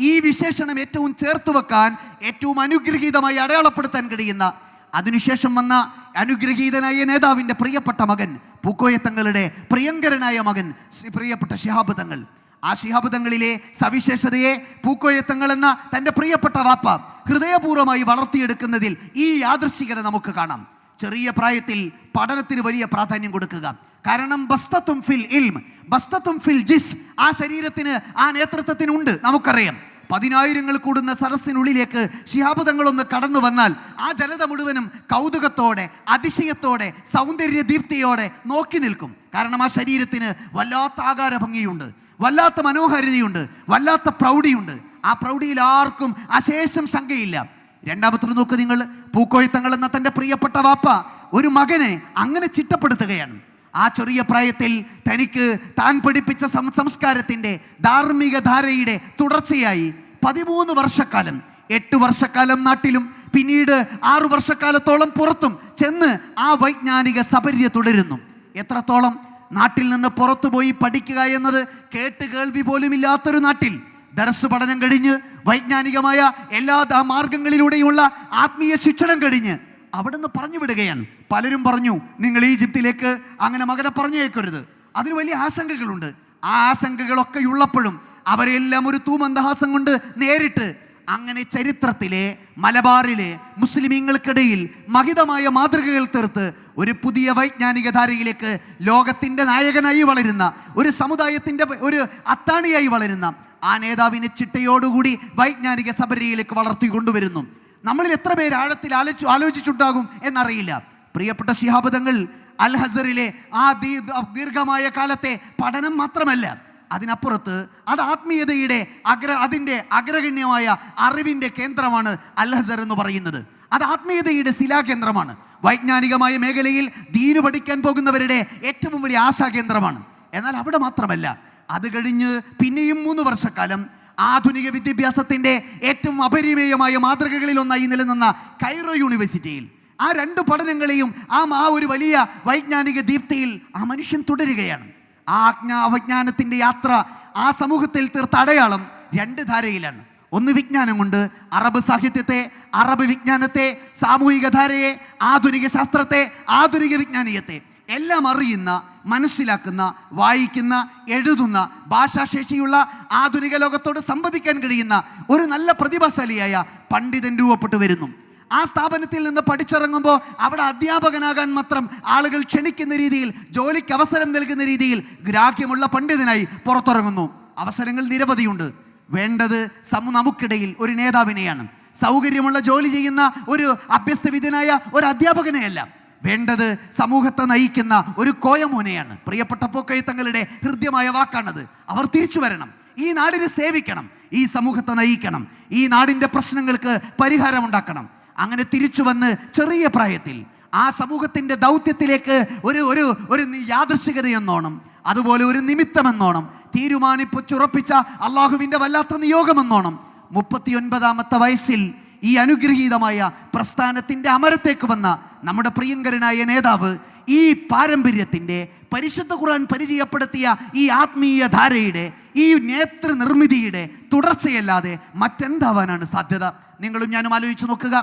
ഈ വിശേഷണം ഏറ്റവും ചേർത്ത് വെക്കാൻ, ഏറ്റവും അനുഗ്രഹീതമായി അടയാളപ്പെടുത്താൻ കഴിയുന്ന, അതിനുശേഷം വന്ന അനുഗ്രഹീതനായ നേതാവിൻ്റെ പ്രിയപ്പെട്ട മകൻ, പൂക്കോയ തങ്ങളുടെ പ്രിയങ്കരനായ മകൻ പ്രിയപ്പെട്ട ശിഹാബ് തങ്ങൾ. ആ ശിഹാബ് തങ്ങളിലെ സവിശേഷതയെ പൂക്കോയ തങ്ങൾ എന്ന തൻ്റെ പ്രിയപ്പെട്ട വാപ്പ ഹൃദയപൂർവ്വമായി വളർത്തിയെടുക്കുന്നതിൽ ഈ യാദൃശ്ചികത നമുക്ക് കാണാം. ചെറിയ പ്രായത്തിൽ പഠനത്തിന് വലിയ പ്രാധാന്യം കൊടുക്കുക. കാരണം ബസ്തത്തും ഫിൽ ഇൽം, ബസ്തത്തും ഫിൽ ജിസ്, ആ ശരീരത്തിന്, ആ നേതൃത്വത്തിനുണ്ട്. നമുക്കറിയാം, 10,000 കൂടുന്ന സരസിനുള്ളിലേക്ക് ശിഹാബ് തങ്ങളൊന്ന് കടന്നു വന്നാൽ ആ ജനത മുഴുവനും കൗതുകത്തോടെ, അതിശയത്തോടെ, സൗന്ദര്യദീപ്തിയോടെ നോക്കി നിൽക്കും. കാരണം ആ ശരീരത്തിന് വല്ലാത്ത ആകാര ഭംഗിയുണ്ട്, വല്ലാത്ത മനോഹാരിതയുണ്ട്, വല്ലാത്ത പ്രൗഢിയുണ്ട്. ആ പ്രൗഢിയിൽ ആർക്കും അശേഷം ശങ്കയില്ല. രണ്ടാമത്തെ നോക്ക് നിങ്ങൾ, പൂക്കോയ തങ്ങൾ എന്ന തൻ്റെ പ്രിയപ്പെട്ട വാപ്പ ഒരു മകനെ അങ്ങനെ ചിട്ടപ്പെടുത്തുകയാണ്. ആ ചെറിയ പ്രായത്തിൽ തനിക്ക് താൻ പഠിപ്പിച്ച സംസ്കാരത്തിൻ്റെ, ധാർമ്മിക ധാരയുടെ തുടർച്ചയായി 13 വർഷക്കാലം, 8 വർഷക്കാലം നാട്ടിലും പിന്നീട് 6 വർഷക്കാലത്തോളം പുറത്തും ചെന്ന് ആ വൈജ്ഞാനിക സപര്യ തുടരുന്നു. എത്രത്തോളം? നാട്ടിൽ നിന്ന് പുറത്തുപോയി പഠിക്കുക എന്നത് കേട്ട് കേൾവി പോലും ഇല്ലാത്തൊരു നാട്ടിൽ ദർസ് പഠനം കഴിഞ്ഞ്, വൈജ്ഞാനികമായ എല്ലാ മാർഗങ്ങളിലൂടെയുള്ള ആത്മീയ ശിക്ഷണം കഴിഞ്ഞ് അവിടുന്ന് പറഞ്ഞു വിടുകയാണ്. പലരും പറഞ്ഞു, നിങ്ങൾ ഈജിപ്തിലേക്ക് അങ്ങനെ മകനെ പറഞ്ഞേക്കരുത്, അതിന് വലിയ ആശങ്കകളുണ്ട്. ആ ആശങ്കകളൊക്കെ ഉള്ളപ്പോഴും അവരെല്ലാം ഒരു തൂമന്ദഹാസം കൊണ്ട് നേരിട്ട് അങ്ങനെ ചരിത്രത്തിലെ, മലബാറിലെ മുസ്ലിമീങ്ങൾക്കിടയിൽ മഹിതമായ മാതൃകകൾ തീർത്ത് ഒരു പുതിയ വൈജ്ഞാനിക ധാരയിലേക്ക് ലോകത്തിൻ്റെ നായകനായി വളരുന്ന, ഒരു സമുദായത്തിൻ്റെ ഒരു അത്താണിയായി വളരുന്ന ആ നേതാവിനെ ചിട്ടയോടുകൂടി വൈജ്ഞാനിക സബരിയിലേക്ക് വളർത്തി കൊണ്ടുവരുന്നു. നമ്മളിൽ എത്ര പേര് ആഴത്തിൽ ആലോചിച്ചുണ്ടാകും എന്നറിയില്ല. പ്രിയപ്പെട്ട ശിഹാബ് തങ്ങൾ അൽ ഹസറിലെ ആ ദീർഘമായ കാലത്തെ പഠനം മാത്രമല്ല, അതിനപ്പുറത്ത് അത് ആത്മീയതയുടെ അതിൻ്റെ അഗ്രഗണ്യമായ അറിവിൻ്റെ കേന്ദ്രമാണ് അൽ ഹസർ എന്ന് പറയുന്നത്. അത് ആത്മീയതയുടെ ശിലാകേന്ദ്രമാണ്. വൈജ്ഞാനികമായ മേഖലയിൽ ദീന് പഠിക്കാൻ പോകുന്നവരുടെ ഏറ്റവും വലിയ ആശാകേന്ദ്രമാണ്. എന്നാൽ അവിടെ മാത്രമല്ല, അത് കഴിഞ്ഞ് പിന്നെയും 3 വർഷക്കാലം ആധുനിക വിദ്യാഭ്യാസത്തിൻ്റെ ഏറ്റവും അപരിമേയമായ മാതൃകകളിൽ ഒന്നായി നിലനിന്ന കൈറോ യൂണിവേഴ്സിറ്റിയിൽ ആ 2 പഠനങ്ങളെയും ആ ഒരു വലിയ വൈജ്ഞാനിക ദീപ്തിയിൽ ആ മനുഷ്യൻ തുടരുകയാണ്. ആ വിജ്ഞാനത്തിൻ്റെ യാത്ര, ആ സമൂഹത്തിൽ തീർത്ത അടയാളം 2 ധാരയിലാണ്. ഒന്ന് വിജ്ഞാനം കൊണ്ട് അറബ് സാഹിത്യത്തെ, അറബ് വിജ്ഞാനത്തെ, സാമൂഹിക ധാരയെ, ആധുനിക ശാസ്ത്രത്തെ, ആധുനിക വിജ്ഞാനീയത്തെ എല്ലാം അറിയുന്ന, മനസ്സിലാക്കുന്ന, വായിക്കുന്ന, എഴുതുന്ന, ഭാഷാശേഷിയുള്ള, ആധുനിക ലോകത്തോട് സംവദിക്കാൻ കഴിയുന്ന ഒരു നല്ല പ്രതിഭാശാലിയായ പണ്ഡിതൻ രൂപപ്പെട്ടു വരുന്നു. ആ സ്ഥാപനത്തിൽ നിന്ന് പഠിച്ചിറങ്ങുമ്പോൾ അവിടെ അധ്യാപകനാകാൻ മാത്രം ആളുകൾ ക്ഷണിക്കുന്ന രീതിയിൽ, ജോലിക്ക് അവസരം നൽകുന്ന രീതിയിൽ ഗ്രാഹ്യമുള്ള പണ്ഡിതനായി പുറത്തിറങ്ങുന്നു. അവസരങ്ങൾ നിരവധിയുണ്ട്. വേണ്ടത് നമുക്കിടയിൽ ഒരു നേതാവിനെയാണ്. സൗകര്യമുള്ള ജോലി ചെയ്യുന്ന ഒരു അഭ്യസ്തവിദ്യനായ ഒരു അധ്യാപകനെയല്ല. വേണ്ടത് സമൂഹത്തെ നയിക്കുന്ന ഒരു കോയമോനെയാണ്. പ്രിയപ്പെട്ട പൂക്കോയ തങ്ങളുടെ ഹൃദ്യമായ വാക്കാണത്. അവർ തിരിച്ചു വരണം, ഈ നാടിനെ സേവിക്കണം, ഈ സമൂഹത്തെ നയിക്കണം, ഈ നാടിൻ്റെ പ്രശ്നങ്ങൾക്ക് പരിഹാരമുണ്ടാക്കണം. അങ്ങനെ തിരിച്ചു വന്ന് ചെറിയ പ്രായത്തിൽ ആ സമൂഹത്തിൻ്റെ ദൗത്യത്തിലേക്ക് ഒരു യാദൃശ്ചികതയെന്നോണം, അതുപോലെ ഒരു നിമിത്തമെന്നോണം, തീരുമാനിച്ചുറപ്പിച്ച അള്ളാഹുവിൻ്റെ വല്ലാത്ത നിയോഗമെന്നോണം 39ാമത്തെ വയസ്സിൽ ഈ അനുഗ്രഹീതമായ പ്രസ്ഥാനത്തിൻ്റെ അമരത്തേക്ക് വന്ന നമ്മുടെ പ്രിയങ്കരനായ നേതാവ് ഈ പാരമ്പര്യത്തിൻ്റെ, പരിശുദ്ധ ഖുർആൻ പരിചയപ്പെടുത്തിയ ഈ ആത്മീയ ധാരയുടെ, ഈ നേതൃനിർമ്മിതിയുടെ തുടർച്ചയല്ലാതെ മറ്റെന്താവാനാണ് സാധ്യത? നിങ്ങളും ഞാനും ആലോചിച്ച് നോക്കുക.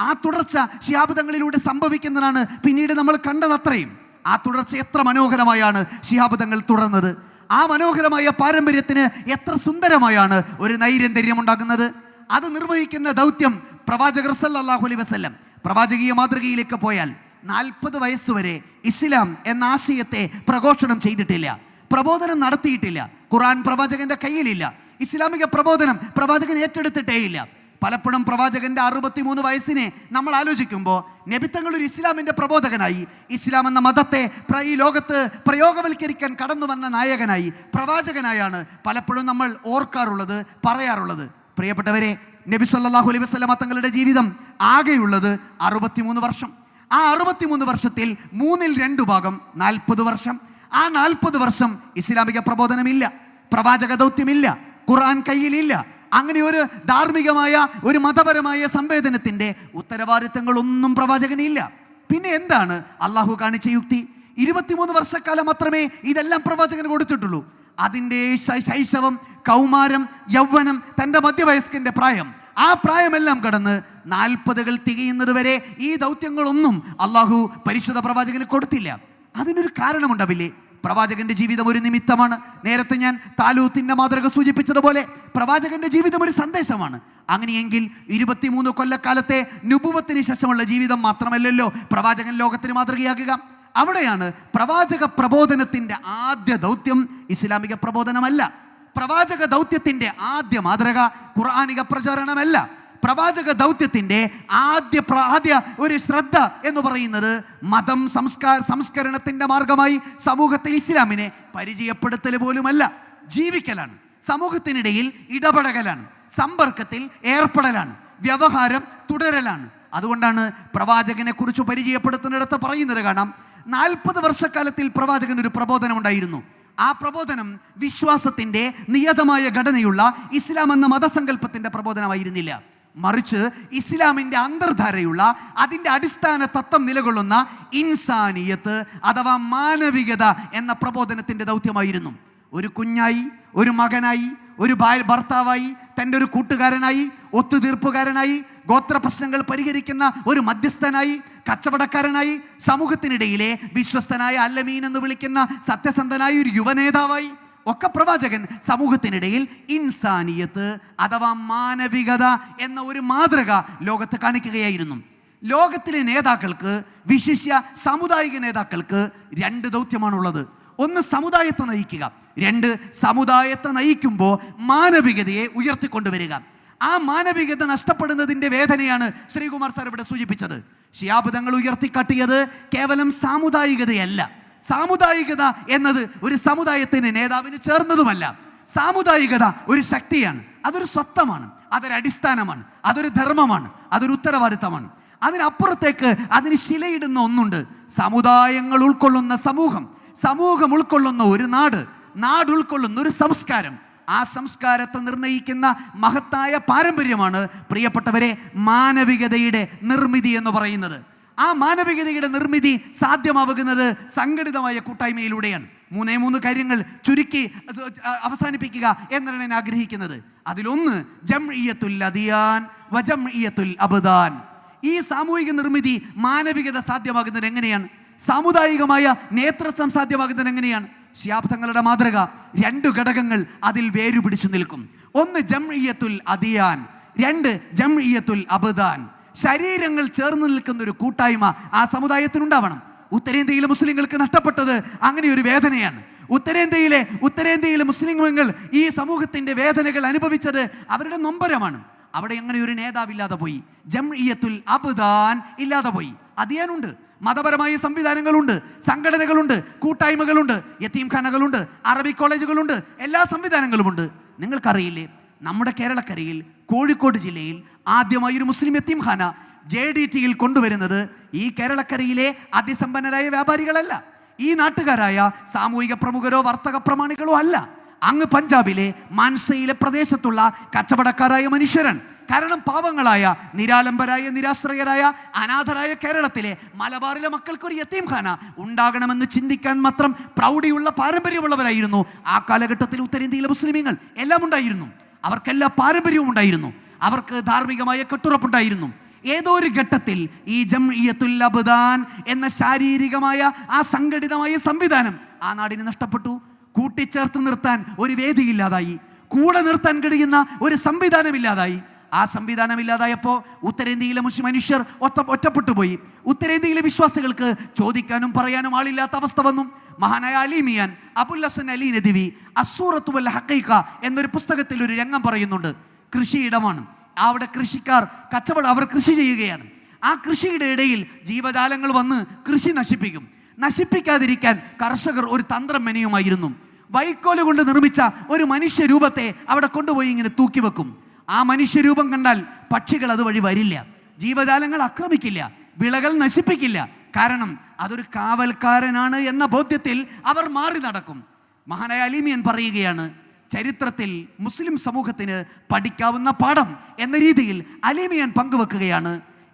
ആ തുടർച്ച ശിഹാബ് തങ്ങളിലൂടെ സംഭവിക്കുന്നതാണ് പിന്നീട് നമ്മൾ കണ്ടതത്രയും. ആ തുടർച്ച എത്ര മനോഹരമായാണ് ശിഹാബ് തങ്ങൾ തുടർന്നത്. ആ മനോഹരമായ പാരമ്പര്യത്തിന് എത്ര സുന്ദരമായാണ് ഒരു നൈരന്തര്യം ഉണ്ടാകുന്നത്. അത് നിർവഹിക്കുന്ന ദൗത്യം പ്രവാചകർ സല്ലല്ലാഹു അലൈഹി വസല്ലം പ്രവാചകീയ മാതൃകയിലേക്ക് പോയാൽ 40 വയസ്സുവരെ ഇസ്ലാം എന്ന ആശയത്തെ പ്രഘോഷണം ചെയ്തിട്ടില്ല, പ്രബോധനം നടത്തിയിട്ടില്ല. ഖുർആൻ പ്രവാചകന്റെ കയ്യിലില്ല. ഇസ്ലാമിക പ്രബോധനം പ്രവാചകൻ ഏറ്റെടുത്തിട്ടേയില്ല. പലപ്പോഴും പ്രവാചകന്റെ 63 വയസ്സിനെ നമ്മൾ ആലോചിക്കുമ്പോൾ നബിത്തങ്ങൾ ഒരു ഇസ്ലാമിൻ്റെ പ്രബോധകനായി, ഇസ്ലാം എന്ന മതത്തെ ഈ ലോകത്ത് പ്രയോഗവൽക്കരിക്കാൻ കടന്നു വന്ന നായകനായി, പ്രവാചകനായാണ് പലപ്പോഴും നമ്മൾ ഓർക്കാറുള്ളത്, പറയാറുള്ളത്. പ്രിയപ്പെട്ടവരെ, നബി സല്ലല്ലാഹു അലൈഹി വസല്ലമ തങ്ങളുടെ ജീവിതം ആകെയുള്ളത് 63 വർഷം. ആ 63 വർഷത്തിൽ 2/3 ഭാഗം 40 വർഷം. ആ 40 വർഷം ഇസ്ലാമിക പ്രബോധനമില്ല, പ്രവാചക ദൗത്യമില്ല, ഖുർആൻ കയ്യിലില്ല. അങ്ങനെ ഒരു ധാർമ്മികമായ, ഒരു മതപരമായ സംവേദനത്തിൻ്റെ ഉത്തരവാദിത്തങ്ങളൊന്നും പ്രവാചകനില്ല. പിന്നെ എന്താണ് അള്ളാഹു കാണിച്ച യുക്തി? 23 വർഷക്കാലം മാത്രമേ ഇതെല്ലാം പ്രവാചകന് കൊടുത്തിട്ടുള്ളൂ. അതിൻ്റെ ശൈശവം, കൗമാരം, യൗവനം, തൻ്റെ മധ്യവയസ്കന്റെ പ്രായം, ആ പ്രായമെല്ലാം കടന്ന് 40 തികയുന്നത് വരെ ഈ ദൗത്യങ്ങളൊന്നും അള്ളാഹു പരിശുദ്ധ പ്രവാചകന് കൊടുത്തില്ല. അതിനൊരു കാരണമുണ്ടാവില്ലേ? പ്രവാചകന്റെ ജീവിതം ഒരു നിമിത്തമാണ്. നേരത്തെ ഞാൻ താലൂത്തിന്റെ മാതൃക സൂചിപ്പിച്ചതുപോലെ പ്രവാചകന്റെ ജീവിതം ഒരു സന്ദേശമാണ്. അങ്ങനെയെങ്കിൽ 23 കൊല്ലക്കാലത്തെ നുബുവത്തിന് ശേഷമുള്ള ജീവിതം മാത്രമല്ലല്ലോ പ്രവാചകൻ ലോകത്തിന് മാതൃകയാകുക. അവിടെയാണ് പ്രവാചക പ്രബോധനത്തിന്റെ ആദ്യ ദൗത്യം ഇസ്ലാമിക പ്രബോധനമല്ല. പ്രവാചക ദൗത്യത്തിന്റെ ആദ്യ മാതൃക ഖുർആനിക പ്രചാരണമല്ല. പ്രവാചക ദൗത്യത്തിന്റെ ആദ്യ ഒരു ശ്രദ്ധ എന്ന് പറയുന്നത് മതം സംസ്കരണത്തിന്റെ മാർഗമായി സമൂഹത്തിൽ ഇസ്ലാമിനെ പരിചയപ്പെടുത്തൽ പോലുമല്ല, ജീവിക്കലാണ്. സമൂഹത്തിനിടയിൽ ഇടപെടലാണ്, സമ്പർക്കത്തിൽ ഏർപ്പെടലാണ്, വ്യവഹാരം തുടരലാണ്. അതുകൊണ്ടാണ് പ്രവാചകനെ കുറിച്ച് പരിചയപ്പെടുത്തുന്നിടത്ത് പറയുന്നത് കാണാം, 40 വർഷക്കാലത്തിൽ പ്രവാചകൻ ഒരു പ്രബോധനം ഉണ്ടായിരുന്നു. ആ പ്രബോധനം വിശ്വാസത്തിന്റെ നിയതമായ ഘടനയുള്ള ഇസ്ലാം എന്ന മതസങ്കല്പത്തിന്റെ പ്രബോധനമായിരുന്നില്ല. മറിച്ച് ഇസ്ലാമിന്റെ അന്തർധാരയുള്ള അതിൻ്റെ അടിസ്ഥാന തത്വം നിലകൊള്ളുന്ന ഇൻസാനിയത്ത് അഥവാ മാനവികത എന്ന പ്രബോധനത്തിന്റെ ദൗത്യമായിരുന്നു. ഒരു കുഞ്ഞായി, ഒരു മകനായി, ഒരു ഭർത്താവായി, തൻ്റെ ഒരു കൂട്ടുകാരനായി, ഒത്തുതീർപ്പുകാരനായി, ഗോത്ര പ്രശ്നങ്ങൾ പരിഹരിക്കുന്ന ഒരു മധ്യസ്ഥനായി, കച്ചവടക്കാരനായി, സമൂഹത്തിനിടയിലെ വിശ്വസ്തനായ അല്ലമീൻ എന്ന് വിളിക്കുന്ന സത്യസന്ധനായ ഒരു യുവനേതാവായി ഒക്കെ പ്രവാചകൻ സമൂഹത്തിനിടയിൽ ഇൻസാനിയത്ത് അഥവാ മാനവികത എന്ന ഒരു മാതൃക ലോകത്ത് കാണിക്കുകയായിരുന്നു. ലോകത്തിലെ നേതാക്കൾക്ക്, വിശിഷ്യ സാമുദായിക നേതാക്കൾക്ക് 2 ദൗത്യമാണുള്ളത്. ഒന്ന് സമുദായത്തെ നയിക്കുക, 2 സമുദായത്തെ നയിക്കുമ്പോൾ മാനവികതയെ ഉയർത്തിക്കൊണ്ടുവരിക. ആ മാനവികത നഷ്ടപ്പെടുന്നതിൻ്റെ വേദനയാണ് ശ്രീകുമാർ സാർ ഇവിടെ സൂചിപ്പിച്ചത്. ശിഹാബ് തങ്ങൾ ഉയർത്തിക്കാട്ടിയത് കേവലം സാമുദായികതയല്ല. സാമുദായികത എന്നത് ഒരു സമുദായത്തിന് നേതാവിന് ചേർന്നതുമല്ല. സാമുദായികത ഒരു ശക്തിയാണ്, അതൊരു സ്വത്വമാണ്, അതൊരു അടിസ്ഥാനമാണ്, അതൊരു ധർമ്മമാണ്, അതൊരു ഉത്തരവാദിത്തമാണ്. അതിനപ്പുറത്തേക്ക് അതിന് ശിലയിടുന്ന ഒന്നുണ്ട്. സമുദായങ്ങൾ ഉൾക്കൊള്ളുന്ന സമൂഹം, സമൂഹം ഉൾക്കൊള്ളുന്ന ഒരു നാട്, നാട് ഉൾക്കൊള്ളുന്ന ഒരു സംസ്കാരം. ആ സംസ്കാരത്തെ നിർണയിക്കുന്ന മഹത്തായ പാരമ്പര്യമാണ് പ്രിയപ്പെട്ടവരെ മാനവികതയുടെ നിർമ്മിതി എന്ന് പറയുന്നത്. ആ മാനവികതയുടെ നിർമ്മിതി സാധ്യമാവുന്നത് സംഘടിതമായ കൂട്ടായ്മയിലൂടെയാണ്. 3 കാര്യങ്ങൾ ചുരുക്കി അവസാനിപ്പിക്കുക എന്നാണ് ഞാൻ ആഗ്രഹിക്കുന്നത്. അതിലൊന്ന് ജംഇയ്യത്തുൽ അദിയാൻ വ ജംഇയ്യത്തുൽ അബ്ദാൻ. ഈ സാമൂഹിക നിർമ്മിതി, മാനവികത സാധ്യമാകുന്നത് എങ്ങനെയാണ്? സാമുദായികമായ നേതൃത്വം സാധ്യമാകുന്നത് എങ്ങനെയാണ്? ശിഹാബ് തങ്ങളുടെ മാതൃക 2 ഘടകങ്ങൾ അതിൽ വേരുപിടിച്ചു നിൽക്കും. ഒന്ന് ജംഇയ്യത്തുൽ അദിയാൻ, 2 ജംഇയ്യത്തുൽ അബ്ദാൻ. ശരീരങ്ങൾ ചേർന്ന് നിൽക്കുന്ന ഒരു കൂട്ടായ്മ ആ സമുദായത്തിനുണ്ടാവണം. ഉത്തരേന്ത്യയിലെ മുസ്ലിങ്ങൾക്ക് നഷ്ടപ്പെട്ടത് അങ്ങനെ ഒരു വേദനയാണ്. ഉത്തരേന്ത്യയിലെ മുസ്ലിങ്ങൾ ഈ സമൂഹത്തിന്റെ വേദനകൾ അനുഭവിച്ചത് അവരുടെ നൊമ്പരമാണ്. അവിടെ അങ്ങനെ ഒരു നേതാവില്ലാതെ പോയി. ജംഇയ്യത്തുൽ അബ്ദാൻ ഇല്ലാതെ പോയി. അദിയാനുണ്ട്, മതപരമായ സംവിധാനങ്ങളുണ്ട്, സംഘടനകളുണ്ട്, കൂട്ടായ്മകളുണ്ട്, യതീംഖാനകളുണ്ട്, അറബി കോളേജുകളുണ്ട്, എല്ലാ സംവിധാനങ്ങളുമുണ്ട്. നിങ്ങൾക്കറിയില്ലേ, നമ്മുടെ കേരളക്കരയിൽ കോഴിക്കോട് ജില്ലയിൽ ആദ്യമായി ഒരു മുസ്ലിം യതീംഖാന JDTയിൽ കൊണ്ടുവരുന്നത് ഈ കേരളക്കരയിലെ അതിസമ്പന്നരായ വ്യാപാരികളല്ല, ഈ നാട്ടുകാരായ സാമൂഹിക പ്രമുഖരോ വർത്തക പ്രമാണികളോ അല്ല. അങ്ങ് പഞ്ചാബിലെ മാൻസയിലെ പ്രദേശത്തുള്ള കച്ചവടക്കാരായ മനുഷ്യരൻ. കാരണം പാവങ്ങളായ, നിരാലംബരായ, നിരാശ്രയരായ, അനാഥരായ കേരളത്തിലെ മലബാറിലെ മക്കൾക്കൊരു യതീംഖാന ഉണ്ടാകണമെന്ന് ചിന്തിക്കാൻ മാത്രം പ്രൗഢിയുള്ള പാരമ്പര്യമുള്ളവരായിരുന്നു ആ കാലഘട്ടത്തിൽ ഉത്തരേന്ത്യയിലെ മുസ്ലിമീങ്ങൾ. എല്ലാം ഉണ്ടായിരുന്നു, അവർക്കെല്ലാ പാരമ്പര്യവും ഉണ്ടായിരുന്നു, അവർക്ക് ധാർമ്മികമായ കെട്ടുറപ്പുണ്ടായിരുന്നു. ഏതോ ഒരു ഘട്ടത്തിൽ ഈ ജംഇയ്യത്തുൽ അബ്ദാൻ എന്ന ശാരീരികമായ ആ സംഘടിതമായ സംവിധാനം ആ നാടിന് നഷ്ടപ്പെട്ടു. കൂട്ടിച്ചേർത്ത് നിർത്താൻ ഒരു വേദിയില്ലാതായി, കൂടെ നിർത്താൻ കഴിയുന്ന ഒരു സംവിധാനമില്ലാതായി. ആ സംവിധാനമില്ലാതായപ്പോൾ ഉത്തരേന്ത്യയിലെ മനുഷ്യർ ഒറ്റപ്പെട്ടു പോയി. ഉത്തരേന്ത്യയിലെ വിശ്വാസികൾക്ക് ചോദിക്കാനും പറയാനും ആളില്ലാത്ത അവസ്ഥ വന്നു. മഹാനായ അലിമിയാൻ അബുൽ ഹസൻ അലി നദിവി അസ്സൂറത്തു വൽ ഹഖീഖ എന്നൊരു പുസ്തകത്തിൽ ഒരു രംഗം പറയുന്നുണ്ട്. കൃഷിയിടമാണ്, അവിടെ കൃഷിക്കാർ അവർ കൃഷി ചെയ്യുകയാണ്. ആ കൃഷിയുടെ ഇടയിൽ ജീവജാലങ്ങൾ വന്ന് കൃഷി നശിപ്പിക്കും. നശിപ്പിക്കാതിരിക്കാൻ കർഷകർ ഒരു തന്ത്രം മെനയുമായിരുന്നു. വൈക്കോല് കൊണ്ട് നിർമ്മിച്ച ഒരു മനുഷ്യരൂപത്തെ അവിടെ കൊണ്ടുപോയി ഇങ്ങനെ തൂക്കി വെക്കും. ആ മനുഷ്യരൂപം കണ്ടാൽ പക്ഷികൾ അതുവഴി വരില്ല, ജീവജാലങ്ങൾ ആക്രമിക്കില്ല, വിളകൾ നശിപ്പിക്കില്ല. കാരണം അതൊരു കാവൽക്കാരനാണ് എന്ന ബോധ്യത്തിൽ അവർ മാറി നടക്കും. മഹാനായ അലിമിയൻ പറയുകയാണ്, ചരിത്രത്തിൽ മുസ്ലിം സമൂഹത്തിന് പഠിക്കാവുന്ന പാഠം എന്ന രീതിയിൽ അലിമിയൻ പങ്കുവെക്കുകയാണ്.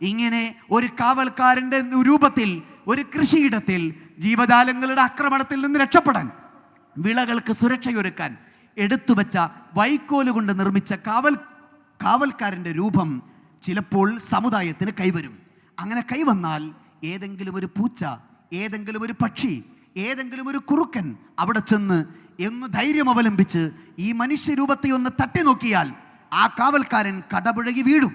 ഇങ്ങനെ ഒരു കാവൽക്കാരൻ്റെ രൂപത്തിൽ ഒരു കൃഷിയിടത്തിൽ ജീവജാലങ്ങളുടെ ആക്രമണത്തിൽ നിന്ന് രക്ഷപ്പെടാൻ, വിളകൾക്ക് സുരക്ഷയൊരുക്കാൻ എടുത്തുവെച്ച വൈക്കോല് കൊണ്ട് നിർമ്മിച്ച കാവൽക്കാരൻ്റെ രൂപം ചിലപ്പോൾ സമുദായത്തിന് കൈവരും. അങ്ങനെ കൈവന്നാൽ ഏതെങ്കിലും ഒരു പൂച്ച, ഏതെങ്കിലും ഒരു പക്ഷി, ഏതെങ്കിലും ഒരു കുറുക്കൻ അവിടെ ചെന്ന് എന്ന് ധൈര്യം അവലംബിച്ച് ഈ മനുഷ്യരൂപത്തെ ഒന്ന് തട്ടി നോക്കിയാൽ ആ കാവൽക്കാരൻ കടപുഴകി വീഴും.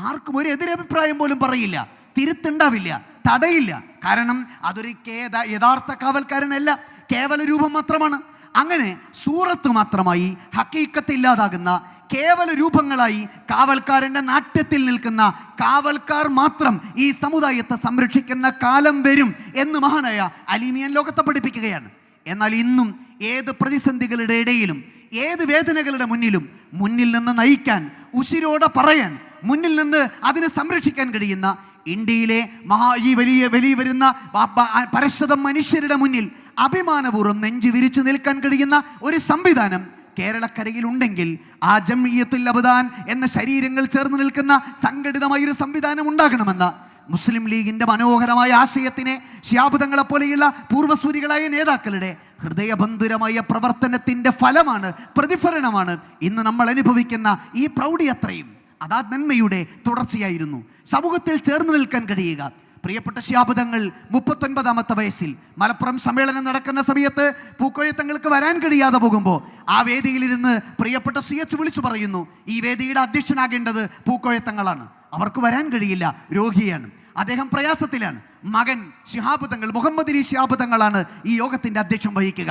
ആർക്കും ഒരു എതിരഭിപ്രായം പോലും പറയില്ല, തിരുത്തുണ്ടാവില്ല, തടയില്ല. കാരണം അതൊരു യഥാർത്ഥ കാവൽക്കാരനല്ല, കേവല രൂപം മാത്രമാണ്. അങ്ങനെ സൂറത്ത് മാത്രമായി ഹക്കീക്കത്തില്ലാതാകുന്ന കേവല രൂപങ്ങളായി കാവൽക്കാരൻ്റെ നാട്യത്തിൽ നിൽക്കുന്ന കാവൽക്കാർ മാത്രം ഈ സമുദായത്തെ സംരക്ഷിക്കുന്ന കാലം വരും എന്ന് മഹാനായ അലീമിയൻ ലോകത്തെ പഠിപ്പിക്കുകയാണ്. എന്നാൽ ഇന്നും ഏത് പ്രതിസന്ധികളുടെ ഇടയിലും, ഏത് വേദനകളുടെ മുന്നിൽ നിന്ന് നയിക്കാൻ, ഉശിരോടെ പറയാൻ, മുന്നിൽ നിന്ന് അതിനെ സംരക്ഷിക്കാൻ കഴിയുന്ന ഇന്ത്യയിലെ ഈ വലിയ വരുന്ന പരശതം മനുഷ്യരുടെ മുന്നിൽ അഭിമാനപൂർവ്വം നെഞ്ചു വിരിച്ചു നിൽക്കാൻ കഴിയുന്ന ഒരു സംവിധാനം കേരളക്കരയിൽ ഉണ്ടെങ്കിൽ ആ ജംഇയ്യത്തുൽ അബ്ദാൻ എന്ന ശരീരങ്ങൾ ചേർന്ന് നിൽക്കുന്ന സംഘടിതമായൊരു സംവിധാനം ഉണ്ടാകണമെന്ന മുസ്ലിം ലീഗിന്റെ മനോഹരമായ ആശയത്തിനെ ശിഹാബുതങ്ങളെ പോലെയുള്ള പൂർവ്വസൂരികളായ നേതാക്കളുടെ ഹൃദയബന്ധുരമായ പ്രവർത്തനത്തിന്റെ ഫലമാണ്, പ്രതിഫലനമാണ് ഇന്ന് നമ്മൾ അനുഭവിക്കുന്ന ഈ പ്രൗഢി. അത്രയും അതാ നന്മയുടെ തുടർച്ചയായിരുന്നു. സമൂഹത്തിൽ ചേർന്ന് നിൽക്കാൻ കഴിയുക. പ്രിയപ്പെട്ട ശിഹാബുതങ്ങൾ 39ാമത്തെ വയസ്സിൽ മലപ്പുറം സമ്മേളനം നടക്കുന്ന സമയത്ത് പൂക്കോയത്തങ്ങൾക്ക് വരാൻ കഴിയാതെ പോകുമ്പോൾ ആ വേദിയിലിരുന്ന് പ്രിയപ്പെട്ട CH വിളിച്ചു പറയുന്നു, ഈ വേദിയുടെ അധ്യക്ഷനാകേണ്ടത് പൂക്കോയത്തങ്ങളാണ്, അവർക്ക് വരാൻ കഴിയില്ല, രോഗിയാണ്, അദ്ദേഹം പ്രയാസത്തിലാണ്. മകൻ ശിഹാബുതങ്ങൾ, മുഹമ്മദ് അലി ശിഹാബുതങ്ങളാണ് ഈ യോഗത്തിന്റെ അധ്യക്ഷം വഹിക്കുക.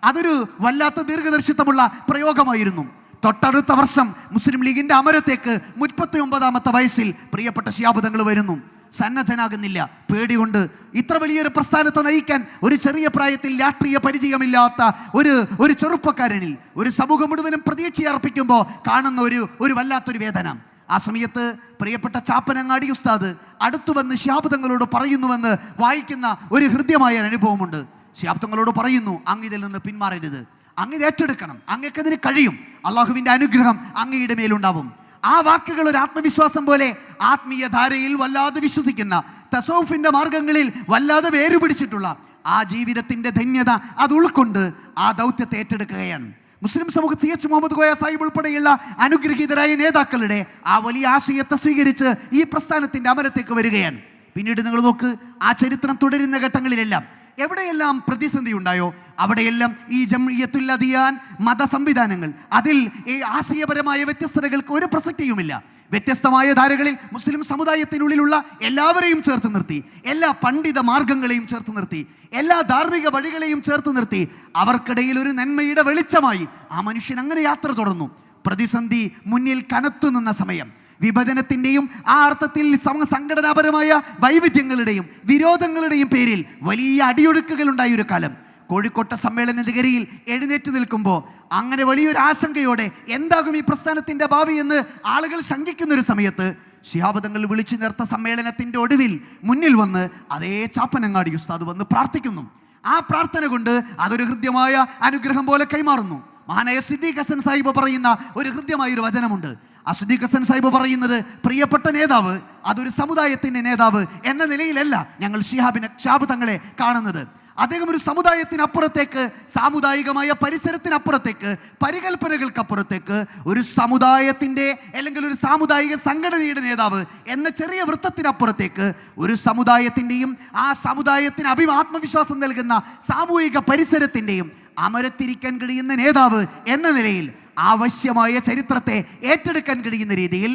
അതൊരു വല്ലാത്ത ദീർഘദർശിത്വമുള്ള പ്രയോഗമായിരുന്നു. തൊട്ടടുത്ത വർഷം മുസ്ലിം ലീഗിന്റെ അമരത്തേക്ക് 39ാമത്തെ വയസ്സിൽ പ്രിയപ്പെട്ട ശിഹാബുതങ്ങൾ വരുന്നു. സന്നദ്ധനാകുന്നില്ല, പേടികൊണ്ട്. ഇത്ര വലിയൊരു പ്രസ്ഥാനത്തെ നയിക്കാൻ ഒരു ചെറിയ പ്രായത്തിൽ രാഷ്ട്രീയ പരിചയമില്ലാത്ത ഒരു ചെറുപ്പക്കാരനിൽ ഒരു സമൂഹം മുഴുവനും പ്രതീക്ഷ അർപ്പിക്കുമ്പോൾ കാണുന്ന ഒരു വല്ലാത്തൊരു വേദന. ആ സമയത്ത് പ്രിയപ്പെട്ട ചാപ്പനങ്ങാടി ഉസ്താദ് അടുത്തു വന്ന് ശിഹാബുതങ്ങളോട് പറയുന്നുവെന്ന് വായിക്കുന്ന ഒരു ഹൃദ്യമായ അനുഭവമുണ്ട്. ശിഹാബുതങ്ങളോട് പറയുന്നു, അങ്ങ് ഇതിൽ നിന്ന് പിന്മാറരുത്, അങ്ങ് ഇത് ഏറ്റെടുക്കണം, അങ്ങക്കതിന് കഴിയും, അള്ളാഹുവിൻ്റെ അനുഗ്രഹം അങ്ങയുടെ മേലുണ്ടാവും. ആ വാക്കുകൾ ഒരു ആത്മവിശ്വാസം പോലെ ആത്മീയ ധാരയിൽ വല്ലാതെ വിശ്വസിക്കുന്ന, തസൗഫിന്റെ മാർഗങ്ങളിൽ വല്ലാതെ വേരുപിടിച്ചിട്ടുള്ള ആ ജീവിതത്തിന്റെ ധന്യത അത് ഉൾക്കൊണ്ട് ആ ദൗത്യത്തെ ഏറ്റെടുക്കുകയാണ്. മുസ്ലിം സമൂഹ CH മുഹമ്മദ് കോയ സാഹിബ് ഉൾപ്പെടെയുള്ള അനുഗ്രഹീതരായ നേതാക്കളുടെ ആ വലിയ ആശയത്തെ സ്വീകരിച്ച് ഈ പ്രസ്ഥാനത്തിന്റെ അമരത്തേക്ക് വരികയാണ്. പിന്നീട് നിങ്ങൾ നോക്ക്, ആ ചരിത്രം തുടരുന്ന ഘട്ടങ്ങളിലെല്ലാം എവിടെയെല്ലാം പ്രതിസന്ധി ഉണ്ടായോ അവിടെയെല്ലാം ഈ ജംഇയ്യത്തുൽ അദിയാൻ മത സംവിധാനങ്ങൾ, അതിൽ ഈ ആശയപരമായ വ്യത്യസ്തതകൾക്ക് ഒരു പ്രസക്തിയുമില്ല. വ്യത്യസ്തമായ ധാരകളിൽ മുസ്ലിം സമുദായത്തിനുള്ളിലുള്ള എല്ലാവരെയും ചേർത്ത് നിർത്തി, എല്ലാ പണ്ഡിത മാർഗങ്ങളെയും ചേർത്ത് നിർത്തി, എല്ലാ ധാർമ്മിക വഴികളെയും ചേർത്ത് നിർത്തി അവർക്കിടയിൽ ഒരു നന്മയുടെ വെളിച്ചമായി ആ മനുഷ്യൻ അങ്ങനെ യാത്ര തുടർന്നു. പ്രതിസന്ധി മുന്നിൽ കനത്തു നിന്ന സമയം, വിഭജനത്തിൻ്റെയും ആ അർത്ഥത്തിൽ സംഘടനാപരമായ വൈവിധ്യങ്ങളുടെയും വിരോധങ്ങളുടെയും പേരിൽ വലിയ അടിയൊഴുക്കുകൾ ഉണ്ടായ ഒരു കാലം. കോഴിക്കോട്ടെ സമ്മേളന നഗരിയിൽ എഴുന്നേറ്റ് നിൽക്കുമ്പോൾ അങ്ങനെ വലിയൊരു ആശങ്കയോടെ എന്താകും ഈ പ്രസ്ഥാനത്തിൻ്റെ ഭാവി എന്ന് ആളുകൾ ശങ്കിക്കുന്നൊരു സമയത്ത് ശിഹാബുതങ്ങൾ വിളിച്ചു നേർത്ത സമ്മേളനത്തിൻ്റെ ഒടുവിൽ മുന്നിൽ വന്ന് അതേ ചാപ്പനങ്ങാടി ഉസ്താദ് വന്ന് പ്രാർത്ഥിക്കുന്നു. ആ പ്രാർത്ഥന കൊണ്ട് അതൊരു ഹൃദ്യമായ അനുഗ്രഹം പോലെ കൈമാറുന്നു. മഹാനായ സിദ്ദീഖ് ഹസൻ സാഹിബ് പറയുന്ന ഒരു ഹൃദ്യമായൊരു വചനമുണ്ട്. ആ സിദ്ദീഖ് ഹസൻ സാഹിബ് പറയുന്നത്, പ്രിയപ്പെട്ട നേതാവ് അതൊരു സമുദായത്തിൻ്റെ നേതാവ് എന്ന നിലയിലല്ല ഞങ്ങൾ ശിഹാബുതങ്ങളെ കാണുന്നത്. അദ്ദേഹം ഒരു സമുദായത്തിനപ്പുറത്തേക്ക്, സാമുദായികമായ പരിസരത്തിനപ്പുറത്തേക്ക്, പരികൽപ്പനകൾക്കപ്പുറത്തേക്ക് ഒരു സമുദായത്തിൻ്റെ അല്ലെങ്കിൽ ഒരു സാമുദായിക സംഘടനയുടെ നേതാവ് എന്ന ചെറിയ വൃത്തത്തിനപ്പുറത്തേക്ക് ഒരു സമുദായത്തിൻ്റെയും ആ സമുദായത്തിന് ആത്മവിശ്വാസം നൽകുന്ന സാമൂഹിക പരിസരത്തിൻ്റെയും അമരത്തിരിക്കാൻ കഴിയുന്ന നേതാവ് എന്ന നിലയിൽ ആവശ്യമായ ചരിത്രത്തെ ഏറ്റെടുക്കാൻ കഴിയുന്ന രീതിയിൽ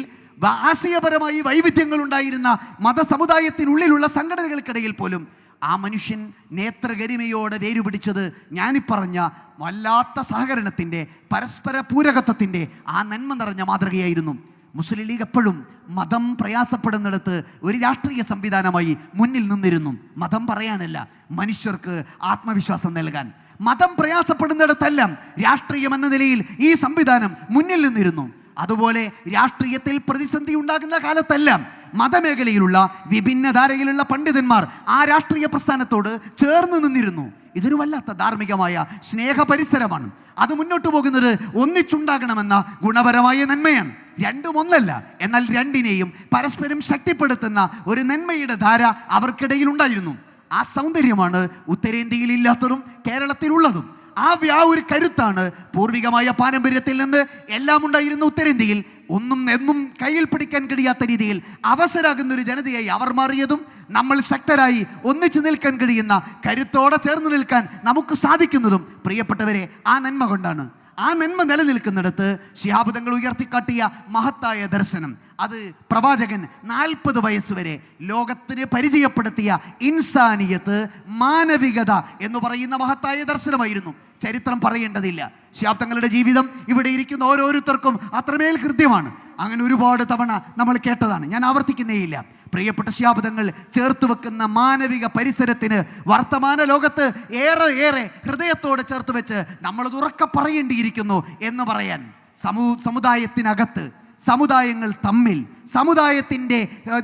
ആശയപരമായി വൈവിധ്യങ്ങൾ ഉണ്ടായിരുന്ന മതസമുദായത്തിനുള്ളിലുള്ള സംഘടനകൾക്കിടയിൽ പോലും ആ മനുഷ്യൻ നേത്രഗരിമയോടെ വേരുപിടിച്ചത് ഞാനിപ്പറഞ്ഞ വല്ലാത്ത സഹകരണത്തിൻ്റെ, പരസ്പര പൂരകത്വത്തിൻ്റെ ആ നന്മ നിറഞ്ഞ മാതൃകയായിരുന്നു. മുസ്ലിം ലീഗ് എപ്പോഴും മതം പ്രയാസപ്പെടുന്നിടത്ത് ഒരു രാഷ്ട്രീയ സംവിധാനമായി മുന്നിൽ നിന്നിരുന്നു. മതം പറയാനല്ല, മനുഷ്യർക്ക് ആത്മവിശ്വാസം നൽകാൻ. മതം പ്രയാസപ്പെടുന്നിടത്തെല്ലാം രാഷ്ട്രീയം എന്ന നിലയിൽ ഈ സംവിധാനം മുന്നിൽ നിന്നിരുന്നു. അതുപോലെ രാഷ്ട്രീയത്തിൽ പ്രതിസന്ധി ഉണ്ടാകുന്ന കാലത്തെല്ലാം മതമേഖലയിലുള്ള വിഭിന്ന ധാരയിലുള്ള പണ്ഡിതന്മാർ ആ രാഷ്ട്രീയ പ്രസ്ഥാനത്തോട് ചേർന്ന് നിന്നിരുന്നു. ഇതൊരു വല്ലാത്ത ധാർമ്മികമായ സ്നേഹ പരിസരമാണ്. അത് മുന്നോട്ട് പോകുന്നത് ഒന്നിച്ചുണ്ടാകണമെന്ന ഗുണപരമായ നന്മയാണ്. രണ്ടും ഒന്നല്ല, എന്നാൽ രണ്ടിനെയും പരസ്പരം ശക്തിപ്പെടുത്തുന്ന ഒരു നന്മയുടെ ധാര അവർക്കിടയിൽ ഉണ്ടായിരുന്നു. ആ സൗന്ദര്യമാണ് ഉത്തരേന്ത്യയിൽ ഇല്ലാത്തതും കേരളത്തിലുള്ളതും. ആ ഒരു കരുത്താണ് പൂർവികമായ പാരമ്പര്യത്തിൽ നിന്ന് എല്ലാം ഉണ്ടായിരുന്ന ഉത്തരേന്ത്യയിൽ ഒന്നും എന്നും കയ്യിൽ പിടിക്കാൻ കഴിയാത്ത രീതിയിൽ അവസരാകുന്ന ഒരു ജനതയായി അവർ മാറിയതും നമ്മൾ ശക്തരായി ഒന്നിച്ചു നിൽക്കാൻ കഴിയുന്ന, കരുത്തോടെ ചേർന്ന് നിൽക്കാൻ നമുക്ക് സാധിക്കുന്നതും പ്രിയപ്പെട്ടവരെ ആ നന്മ കൊണ്ടാണ്. ആ നന്മ നിലനിൽക്കുന്നിടത്ത് ശിഹാബ് തങ്ങൾ ഉയർത്തിക്കാട്ടിയ മഹത്തായ ദർശനം, അത് പ്രവാചകൻ 40 വയസ്സുവരെ ലോകത്തിന് പരിചയപ്പെടുത്തിയ ഇൻസാനിയത്ത്, മാനവികത എന്ന് പറയുന്ന മഹത്തായ ദർശനമായിരുന്നു. ചരിത്രം പറയേണ്ടതില്ല. ശിഹാബ് തങ്ങളുടെ ജീവിതം ഇവിടെ ഇരിക്കുന്ന ഓരോരുത്തർക്കും അത്രമേൽ ഹൃദ്യമാണ്. അങ്ങനെ ഒരുപാട് തവണ നമ്മൾ കേട്ടതാണ്, ഞാൻ ആവർത്തിക്കുന്നേയില്ല. പ്രിയപ്പെട്ട ശിഹാബ് തങ്ങൾ ചേർത്ത് വെക്കുന്ന മാനവിക പരിസരത്തിന് വർത്തമാന ലോകത്ത് ഏറെ ഹൃദയത്തോട് ചേർത്ത് വെച്ച് നമ്മളത് ഉറക്കെ പറയേണ്ടിയിരിക്കുന്നു എന്ന് പറയാൻ. സമുദായത്തിനകത്ത്, സമുദായങ്ങൾ തമ്മിൽ, സമുദായത്തിൻ്റെ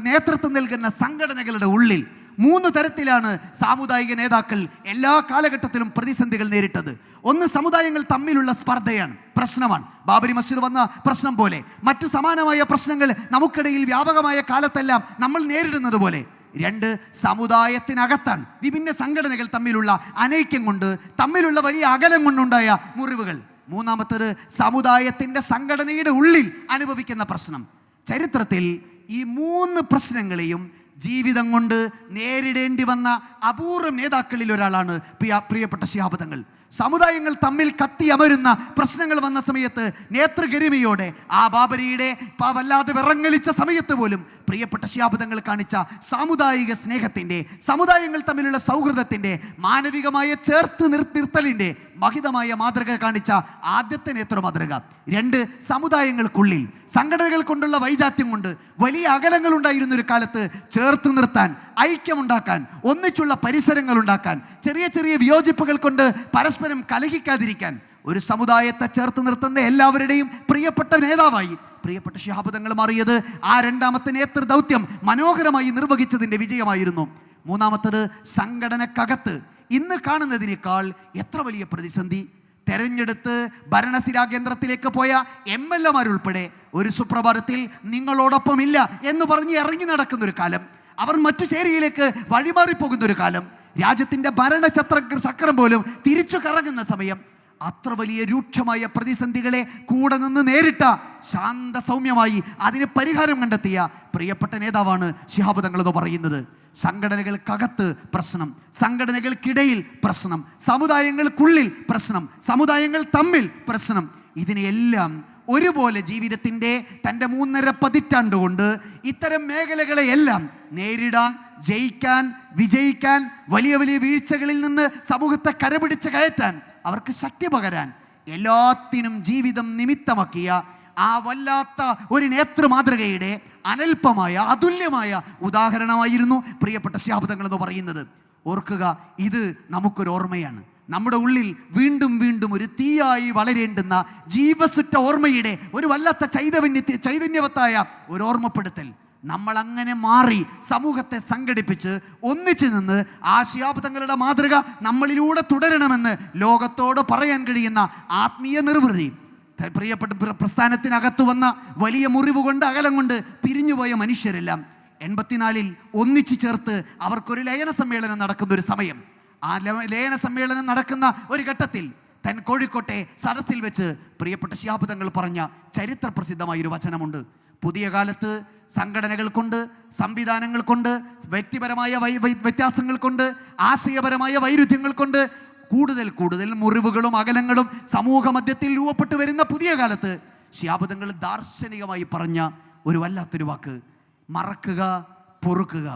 നേതൃത്വം നൽകുന്ന സംഘടനകളുടെ ഉള്ളിൽ 3 തരത്തിലാണ് സാമുദായിക നേതാക്കൾ എല്ലാ കാലഘട്ടത്തിലും പ്രതിസന്ധികൾ നേരിട്ടത്. ഒന്ന്, സമുദായങ്ങൾ തമ്മിലുള്ള സ്പർദ്ധയാണ്, പ്രശ്നമാണ്. ബാബരി മസ്ജിദ് വന്ന പ്രശ്നം പോലെ മറ്റു സമാനമായ പ്രശ്നങ്ങൾ നമുക്കിടയിൽ വ്യാപകമായ കാലത്തെല്ലാം നമ്മൾ നേരിടുന്നത് പോലെ. 2, സമുദായത്തിനകത്താണ് വിഭിന്ന സംഘടനകൾ തമ്മിലുള്ള അനൈക്യം കൊണ്ട്, തമ്മിലുള്ള വലിയ അകലം കൊണ്ടുണ്ടായ മുറിവുകൾ. 3-മത്തേത് സമുദായത്തിൻ്റെ സംഘടനയുടെ ഉള്ളിൽ അനുഭവിക്കുന്ന പ്രശ്നം. ചരിത്രത്തിൽ ഈ 3 പ്രശ്നങ്ങളെയും ജീവിതം കൊണ്ട് നേരിടേണ്ടി വന്ന അപൂർവ നേതാക്കളിൽ ഒരാളാണ് പ്രിയപ്പെട്ട ശിഹാബ് തങ്ങൾ. സമുദായങ്ങൾ തമ്മിൽ കത്തിയമരുന്ന പ്രശ്നങ്ങൾ വന്ന സമയത്ത് നേതൃഗരിമയോടെ ആ ബാബരിയുടെ വല്ലാതെ വിറങ്ങലിച്ച സമയത്ത് പോലും പ്രിയപ്പെട്ട ശിഹാബ് തങ്ങൾ കാണിച്ച സാമുദായിക സ്നേഹത്തിൻ്റെ, സമുദായങ്ങൾ തമ്മിലുള്ള സൗഹൃദത്തിൻ്റെ, മാനവികമായ ചേർത്ത് നിർത്തലിൻ്റെ മഹിതമായ മാതൃക കാണിച്ച ആദ്യത്തെ നേതൃമാതൃക. 2, സമുദായങ്ങൾക്കുള്ളിൽ സംഘടനകൾ കൊണ്ടുള്ള വൈജാത്യം കൊണ്ട് വലിയ അകലങ്ങൾ ഉണ്ടായിരുന്ന ഒരു കാലത്ത് ചേർത്ത് നിർത്താൻ, ഐക്യമുണ്ടാക്കാൻ, ഒന്നിച്ചുള്ള പരിസരങ്ങൾ ഉണ്ടാക്കാൻ, ചെറിയ ചെറിയ വിയോജിപ്പുകൾ കൊണ്ട് പരസ്പരം കലഹിക്കാതിരിക്കാൻ ഒരു സമുദായത്തെ ചേർത്ത് നിർത്തുന്ന എല്ലാവരുടെയും പ്രിയപ്പെട്ട നേതാവായി പ്രിയപ്പെട്ട ശിഹാബ് തങ്ങൾ മാറിയത് ആ 2-മത്തെ നേതൃദൗത്യം മനോഹരമായി നിർവഹിച്ചതിൻ്റെ വിജയമായിരുന്നു. 3-മത്തേത് സംഘടനക്കകത്ത് ഇന്ന് കാണുന്നതിനേക്കാൾ എത്ര വലിയ പ്രതിസന്ധി. തെരഞ്ഞെടുത്ത് ഭരണസിരാ കേന്ദ്രത്തിലേക്ക് പോയ MLA-മാരുൾപ്പെടെ ഒരു സുപ്രഭാതത്തിൽ നിങ്ങളോടൊപ്പമില്ല എന്ന് പറഞ്ഞ് ഇറങ്ങി നടക്കുന്ന ഒരു കാലം, അവർ മറ്റു ചേരിയിലേക്ക് വഴിമാറിപ്പോകുന്ന ഒരു കാലം, രാജ്യത്തിൻ്റെ ചക്രം പോലും തിരിച്ചു കറങ്ങുന്ന സമയം, അത്ര വലിയ രൂക്ഷമായ പ്രതിസന്ധികളെ കൂടെ നിന്ന് നേരിട്ട, ശാന്ത സൗമ്യമായി അതിന് പരിഹാരം കണ്ടെത്തിയ പ്രിയപ്പെട്ട നേതാവാണ് ശിഹാബ് തങ്ങൾ എന്ന് പറയുന്നത്. സംഘടനകൾക്കകത്ത് പ്രശ്നം, സംഘടനകൾക്കിടയിൽ പ്രശ്നം, സമുദായങ്ങൾക്കുള്ളിൽ പ്രശ്നം, സമുദായങ്ങൾ തമ്മിൽ പ്രശ്നം, ഇതിനെയെല്ലാം ഒരുപോലെ ജീവിതത്തിൻ്റെ തൻ്റെ 3.5 പതിറ്റാണ്ട് കൊണ്ട് ഇത്തരം മേഖലകളെയെല്ലാം നേരിടാൻ, ജയിക്കാൻ, വിജയിക്കാൻ, വലിയ വലിയ വീഴ്ചകളിൽ നിന്ന് സമൂഹത്തെ കരപിടിച്ച് കയറ്റാൻ, അവർക്ക് ശക്തി പകരാൻ, എല്ലാത്തിനും ജീവിതം നിമിത്തമാക്കിയ ആ വല്ലാത്ത ഒരു നേതൃമാതൃകയുടെ അനൽപമായ, അതുല്യമായ ഉദാഹരണമായിരുന്നു പ്രിയപ്പെട്ട ശിഹാബ് തങ്ങൾ എന്ന് പറയുന്നത്. ഓർക്കുക, ഇത് നമുക്കൊരു ഓർമ്മയാണ്. നമ്മുടെ ഉള്ളിൽ വീണ്ടും വീണ്ടും ഒരു തീയായി വളരേണ്ടുന്ന ജീവസുറ്റ ഓർമ്മയുടെ ഒരു വല്ലാത്ത ചൈതന്യവത്തായ ഒരു ഓർമ്മപ്പെടുത്തൽ. നമ്മൾ അങ്ങനെ മാറി സമൂഹത്തെ സംഘടിപ്പിച്ച് ഒന്നിച്ചു നിന്ന് ആ ശിഹാബ് തങ്ങളുടെ മാതൃക നമ്മളിലൂടെ തുടരണമെന്ന് ലോകത്തോട് പറയാൻ കഴിയുന്ന ആത്മീയ നിർവൃതി. പ്രിയപ്പെട്ട പ്രസ്ഥാനത്തിനകത്ത് വന്ന വലിയ മുറിവ് കൊണ്ട്, അകലം കൊണ്ട് പിരിഞ്ഞുപോയ മനുഷ്യരെല്ലാം 84-ൽ ഒന്നിച്ചു ചേർത്ത് അവർക്കൊരു ലയന സമ്മേളനം നടക്കുന്ന ഒരു സമയം. ആ ലയന സമ്മേളനം നടക്കുന്ന ഒരു ഘട്ടത്തിൽ കോഴിക്കോട്ടെ സദസ്സിൽ വെച്ച് പ്രിയപ്പെട്ട ശിഹാബ് തങ്ങൾ പറഞ്ഞ ചരിത്ര പ്രസിദ്ധമായൊരു വചനമുണ്ട്. പുതിയ കാലത്ത് സംഘടനകൾ കൊണ്ട്, സംവിധാനങ്ങൾ കൊണ്ട്, വ്യക്തിപരമായ വ്യത്യാസങ്ങൾ കൊണ്ട്, ആശയപരമായ വൈരുദ്ധ്യങ്ങൾ കൊണ്ട് കൂടുതൽ കൂടുതൽ മുറിവുകളും അകലങ്ങളും സമൂഹ മധ്യത്തിൽ രൂപപ്പെട്ടു വരുന്ന പുതിയ കാലത്ത് ശിഹാബ് തങ്ങൾ ദാർശനികമായി പറഞ്ഞ ഒരു വല്ലാത്തൊരു വാക്ക്: മറക്കുക, പൊറുക്കുക.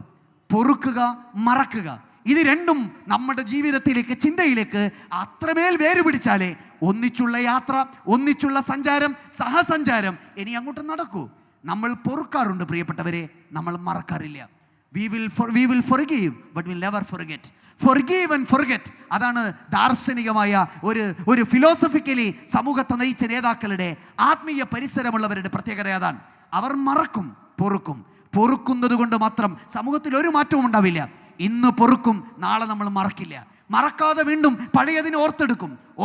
പൊറുക്കുക, മറക്കുക. ഇത് രണ്ടും നമ്മുടെ ജീവിതത്തിലേക്ക്, ചിന്തയിലേക്ക് അത്രമേൽ വേരുപിടിച്ചാലേ ഒന്നിച്ചുള്ള യാത്ര, ഒന്നിച്ചുള്ള സഞ്ചാരം, സഹസഞ്ചാരം ഇനി അങ്ങോട്ട് നടക്കൂ. നമ്മൾ പൊറുക്കാറുണ്ട് പ്രിയപ്പെട്ടവരെ, നമ്മൾ മറക്കാറില്ല. We will forgive but we'll never forget. Forgive and forget. അതാണ് ദാർശനികമായ ഒരു ഫിലോസഫിക്കലി സമൂഹത്തെ നയിച്ച നേതാക്കളുടെ, ആത്മീയ പരിസരമുള്ളവരുടെ പ്രത്യേകത അതാണ്. അവർ മറക്കും, പൊറുക്കും. പൊറുക്കുന്നത് കൊണ്ട് മാത്രം സമൂഹത്തിൽ ഒരു മാറ്റവും ഉണ്ടാവില്ല. ഇന്ന് പൊറുക്കും, നാളെ നമ്മൾ മറക്കില്ല. മറക്കാതെ വീണ്ടും പഴയതിനെ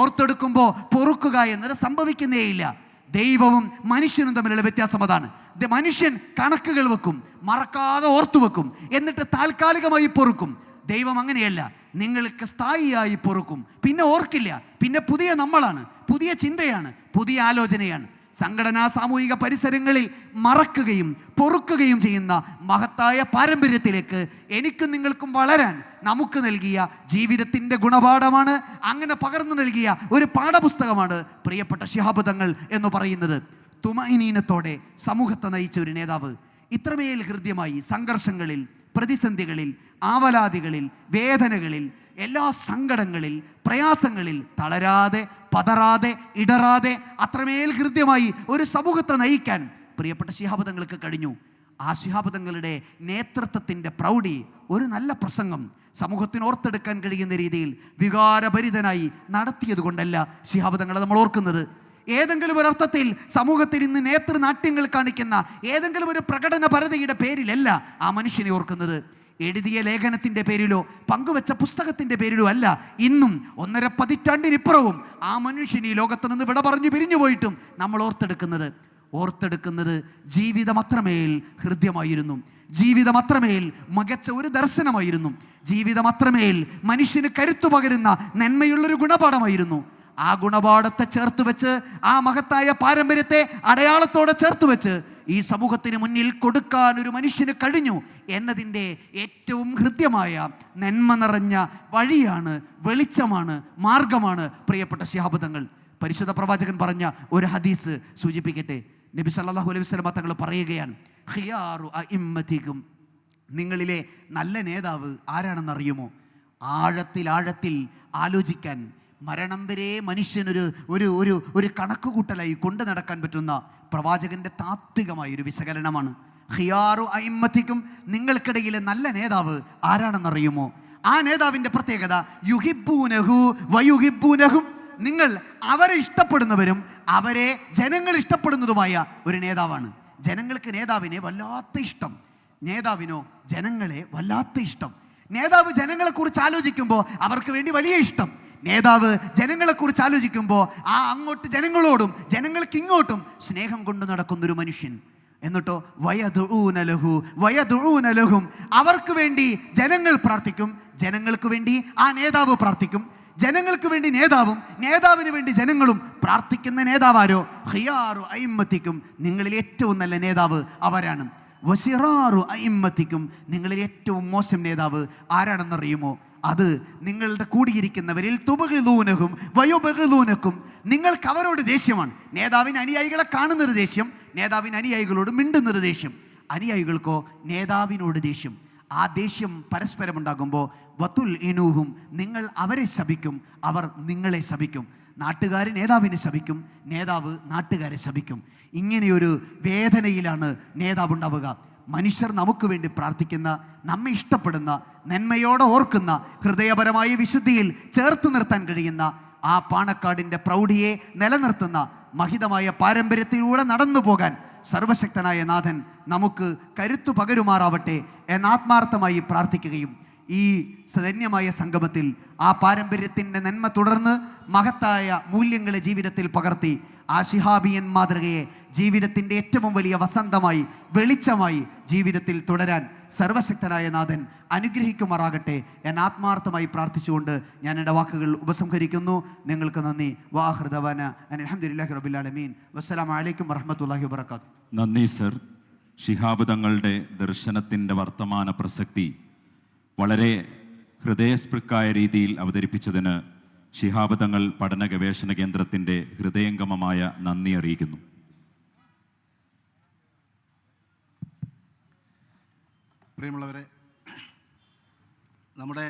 ഓർത്തെടുക്കുമ്പോൾ പൊറുക്കുക എന്നത് സംഭവിക്കുന്നേയില്ല. ദൈവവും മനുഷ്യനും തമ്മിലുള്ള വ്യത്യാസം അതാണ്. മനുഷ്യൻ കണക്കുകൾ വെക്കും, മറക്കാതെ ഓർത്തു വെക്കും, എന്നിട്ട് താൽക്കാലികമായി പൊറുക്കും. ദൈവം അങ്ങനെയല്ല, നിങ്ങൾക്ക് സ്ഥായിയായി പൊറുക്കും, പിന്നെ ഓർക്കില്ല, പിന്നെ പുതിയ നമ്മളാണ്, പുതിയ ചിന്തയാണ്, പുതിയ ആലോചനയാണ്. സംഘടനാ സാമൂഹിക പരിസരങ്ങളിൽ മറക്കുകയും പൊറുക്കുകയും ചെയ്യുന്ന മഹത്തായ പാരമ്പര്യത്തിലേക്ക് എനിക്കും നിങ്ങൾക്കും വളരാൻ നമുക്ക് നൽകിയ ജീവിതത്തിൻ്റെ ഗുണപാഠമാണ്, അങ്ങനെ പകർന്നു നൽകിയ ഒരു പാഠപുസ്തകമാണ് പ്രിയപ്പെട്ട ശിഹാബ് തങ്ങൾ എന്ന് പറയുന്നത്. തുമഇനീനത്തോടെ സമൂഹത്തെ നയിച്ച ഒരു നേതാവ്, ഇത്രമേൽ ഹൃദ്യമായി സംഘർഷങ്ങളിൽ, പ്രതിസന്ധികളിൽ, ആവലാതികളിൽ, വേദനകളിൽ, എല്ലാ സങ്കടങ്ങളിൽ, പ്രയാസങ്ങളിൽ തളരാതെ, പതറാതെ, ഇടറാതെ അത്രമേൽ ഹൃദ്യമായി ഒരു സമൂഹത്തെ നയിക്കാൻ പ്രിയപ്പെട്ട ശിഹാബ് തങ്ങൾക്ക് കഴിഞ്ഞു. ആ ശിഹാബ് തങ്ങളുടെ നേതൃത്വത്തിൻ്റെ പ്രൗഢി, ഒരു നല്ല പ്രസംഗം സമൂഹത്തിന് ഓർത്തെടുക്കാൻ കഴിയുന്ന രീതിയിൽ വികാരഭരിതനായി നടത്തിയത് കൊണ്ടല്ല ശിഹാബ് തങ്ങളെ നമ്മൾ ഓർക്കുന്നത്. ഏതെങ്കിലും ഒരു അർത്ഥത്തിൽ സമൂഹത്തിൽ ഇന്ന് നേതൃനാട്യങ്ങൾ കാണിക്കുന്ന ഏതെങ്കിലും ഒരു പ്രകടന പരതയുടെ പേരിലല്ല ആ മനുഷ്യനെ ഓർക്കുന്നത്. എഴുതിയ ലേഖനത്തിൻ്റെ പേരിലോ പങ്കുവെച്ച പുസ്തകത്തിൻ്റെ പേരിലോ അല്ല. ഇന്നും 1.5 പതിറ്റാണ്ടിനിപ്പുറവും ആ മനുഷ്യൻ ഈ ലോകത്ത് നിന്ന് വിട പറഞ്ഞു പിരിഞ്ഞു പോയിട്ടും നമ്മൾ ഓർത്തെടുക്കുന്നത് ജീവിതം അത്രമേൽ ഹൃദ്യമായിരുന്നു, ജീവിതം അത്രമേൽ മികച്ച ഒരു ദർശനമായിരുന്നു, ജീവിതം അത്രമേൽ മനുഷ്യന് കരുത്തു പകരുന്ന നന്മയുള്ളൊരു ഗുണപാഠമായിരുന്നു. ആ ഗുണപാഠത്തെ ചേർത്ത് വെച്ച്, ആ മഹത്തായ പാരമ്പര്യത്തെ അടയാളത്തോടെ ചേർത്ത് വെച്ച് ഈ സമൂഹത്തിന് മുന്നിൽ കൊടുക്കാൻ ഒരു മനുഷ്യന് കഴിഞ്ഞു എന്നതിൻ്റെ ഏറ്റവും ഹൃദ്യമായ നന്മ നിറഞ്ഞ വഴിയാണ്, വെളിച്ചമാണ്, മാർഗമാണ് പ്രിയപ്പെട്ട ശിഹാബ് തങ്ങൾ. പരിശുദ്ധ പ്രവാചകൻ പറഞ്ഞ ഒരു ഹദീസ് സൂചിപ്പിക്കട്ടെ. നബി സല്ലല്ലാഹു അലൈഹി വസല്ലം തങ്ങൾ പറയുകയാണ്, ഖിയാറു അഇമ്മതികും, നിങ്ങളിലെ നല്ല നേതാവ് ആരാണെന്നറിയുമോ? ആഴത്തിൽ ആലോചിക്കാൻ, മരണം വരെ മനുഷ്യനൊരു ഒരു ഒരു ഒരു കണക്കുകൂട്ടലായി കൊണ്ടു നടക്കാൻ പറ്റുന്ന പ്രവാചകന്റെ താത്വികമായൊരു വിശകലനമാണ്. ഖിയാറു അഇമ്മതികും, നിങ്ങൾക്കിടയിലെ നല്ല നേതാവ് ആരാണെന്നറിയുമോ? ആ നേതാവിൻ്റെ പ്രത്യേകത യുഹിബ്ബൂനഹു വയുഹിബ്ബൂനഹും, നിങ്ങൾ അവരെ ഇഷ്ടപ്പെടുന്നവരും അവരെ ജനങ്ങൾ ഇഷ്ടപ്പെടുന്നതുമായ ഒരു നേതാവാണ്. ജനങ്ങൾക്ക് നേതാവിനെ വല്ലാത്ത ഇഷ്ടം, നേതാവിനോ ജനങ്ങളെ വല്ലാത്ത ഇഷ്ടം. നേതാവ് ജനങ്ങളെക്കുറിച്ച് ആലോചിക്കുമ്പോൾ അവർക്ക് വേണ്ടി വലിയ ഇഷ്ടം. നേതാവ് ജനങ്ങളെക്കുറിച്ച് ആലോചിക്കുമ്പോൾ ആ അങ്ങോട്ട് ജനങ്ങളോടും ജനങ്ങൾക്ക് ഇങ്ങോട്ടും സ്നേഹം കൊണ്ട് നടക്കുന്നൊരു മനുഷ്യൻ. എന്നിട്ടോ വയദുഊനലഹും, അവർക്ക് വേണ്ടി ജനങ്ങൾ പ്രാർത്ഥിക്കും, ജനങ്ങൾക്ക് വേണ്ടി ആ നേതാവ് പ്രാർത്ഥിക്കും, ജനങ്ങൾക്ക് വേണ്ടി നേതാവും നേതാവിന് വേണ്ടി ജനങ്ങളും പ്രാർത്ഥിക്കുന്ന നേതാവാരോ? ഖിയാറു അഇമ്മതികും, നിങ്ങളിൽ ഏറ്റവും നല്ല നേതാവ് അവരാണ്. വശിറാറു അഇമ്മതികും, നിങ്ങളിൽ ഏറ്റവും മോശം നേതാവ് ആരാണെന്നറിയുമോ? അത് നിങ്ങളുടെ കൂടിയിരിക്കുന്നവരിൽ തുബഗിലൂനഹും വയുബഗിലൂനക്കും, നിങ്ങൾക്ക് അവരോട് ദേഷ്യമാണ്. നേതാവിന് അനുയായികളെ കാണുന്നൊരു ദേഷ്യം, നേതാവിന് അനുയായികളോട് മിണ്ടുന്നൊരു ദേഷ്യം, അനുയായികൾക്കോ നേതാവിനോട് ദേഷ്യം. ആ ദേഷ്യം പരസ്പരം ഉണ്ടാകുമ്പോൾ വത്തുൽ ഇനൂഹും, നിങ്ങൾ അവരെ ശപിക്കും, അവർ നിങ്ങളെ ശപിക്കും. നാട്ടുകാർ നേതാവിനെ ശപിക്കും, നേതാവ് നാട്ടുകാരെ ശപിക്കും. ഇങ്ങനെയൊരു വേദനയിലാണ് നേതാവ് ഉണ്ടാവുക. മനുഷ്യർ നമുക്ക് വേണ്ടി പ്രാർത്ഥിക്കുന്ന, നമ്മെ ഇഷ്ടപ്പെടുന്ന, നന്മയോടെ ഓർക്കുന്ന, ഹൃദയപരമായ വിശുദ്ധിയിൽ ചേർത്ത് നിർത്താൻ കഴിയുന്ന ആ പാണക്കാടിൻ്റെ പ്രൗഢിയെ നിലനിർത്തുന്ന മഹിതമായ പാരമ്പര്യത്തിലൂടെ നടന്നു പോകാൻ സർവശക്തനായ നാഥൻ നമുക്ക് കരുത്തു പകരുമാറാവട്ടെ എന്നാത്മാർത്ഥമായി പ്രാർത്ഥിക്കുകയും ഈ ധന്യമായ സംഗമത്തിൽ ആ പാരമ്പര്യത്തിൻ്റെ നന്മ തുടർന്ന് മഹത്തായ മൂല്യങ്ങളെ ജീവിതത്തിൽ പകർത്തി ആ ശിഹാബിയൻ മാതൃകയെ ജീവിതത്തിൻ്റെ ഏറ്റവും വലിയ വസന്തമായി, വെളിച്ചമായി ജീവിതത്തിൽ തുടരാൻ സർവശക്തനായ നാഥൻ അനുഗ്രഹിക്കുമാറാകട്ടെ എന്ന് ആത്മാർത്ഥമായി പ്രാർത്ഥിച്ചുകൊണ്ട് ഞാൻ എൻ്റെ വാക്കുകൾ ഉപസംഹരിക്കുന്നു. നിങ്ങൾക്ക് നന്ദി. വാഹിർ ദവാന അൽഹംദുലില്ലാഹി റബ്ബിൽ ആലമീൻ. വസ്സലാമു അലൈക്കും വറഹ്മത്തുള്ളാഹി വബറകാതുഹു. നന്ദി സർ. ശിഹാബ് തങ്ങളുടെ ദർശനത്തിൻ്റെ വർത്തമാന പ്രസക്തി വളരെ ഹൃദയസ്പൃക്കായ രീതിയിൽ അവതരിപ്പിച്ചതിന് ശിഹാബ് തങ്ങൾ പഠന ഗവേഷണ കേന്ദ്രത്തിൻ്റെ ഹൃദയംഗമമായ നന്ദി അറിയിക്കുന്നു. പ്രിയമുള്ളവരെ, നമ്മുടെ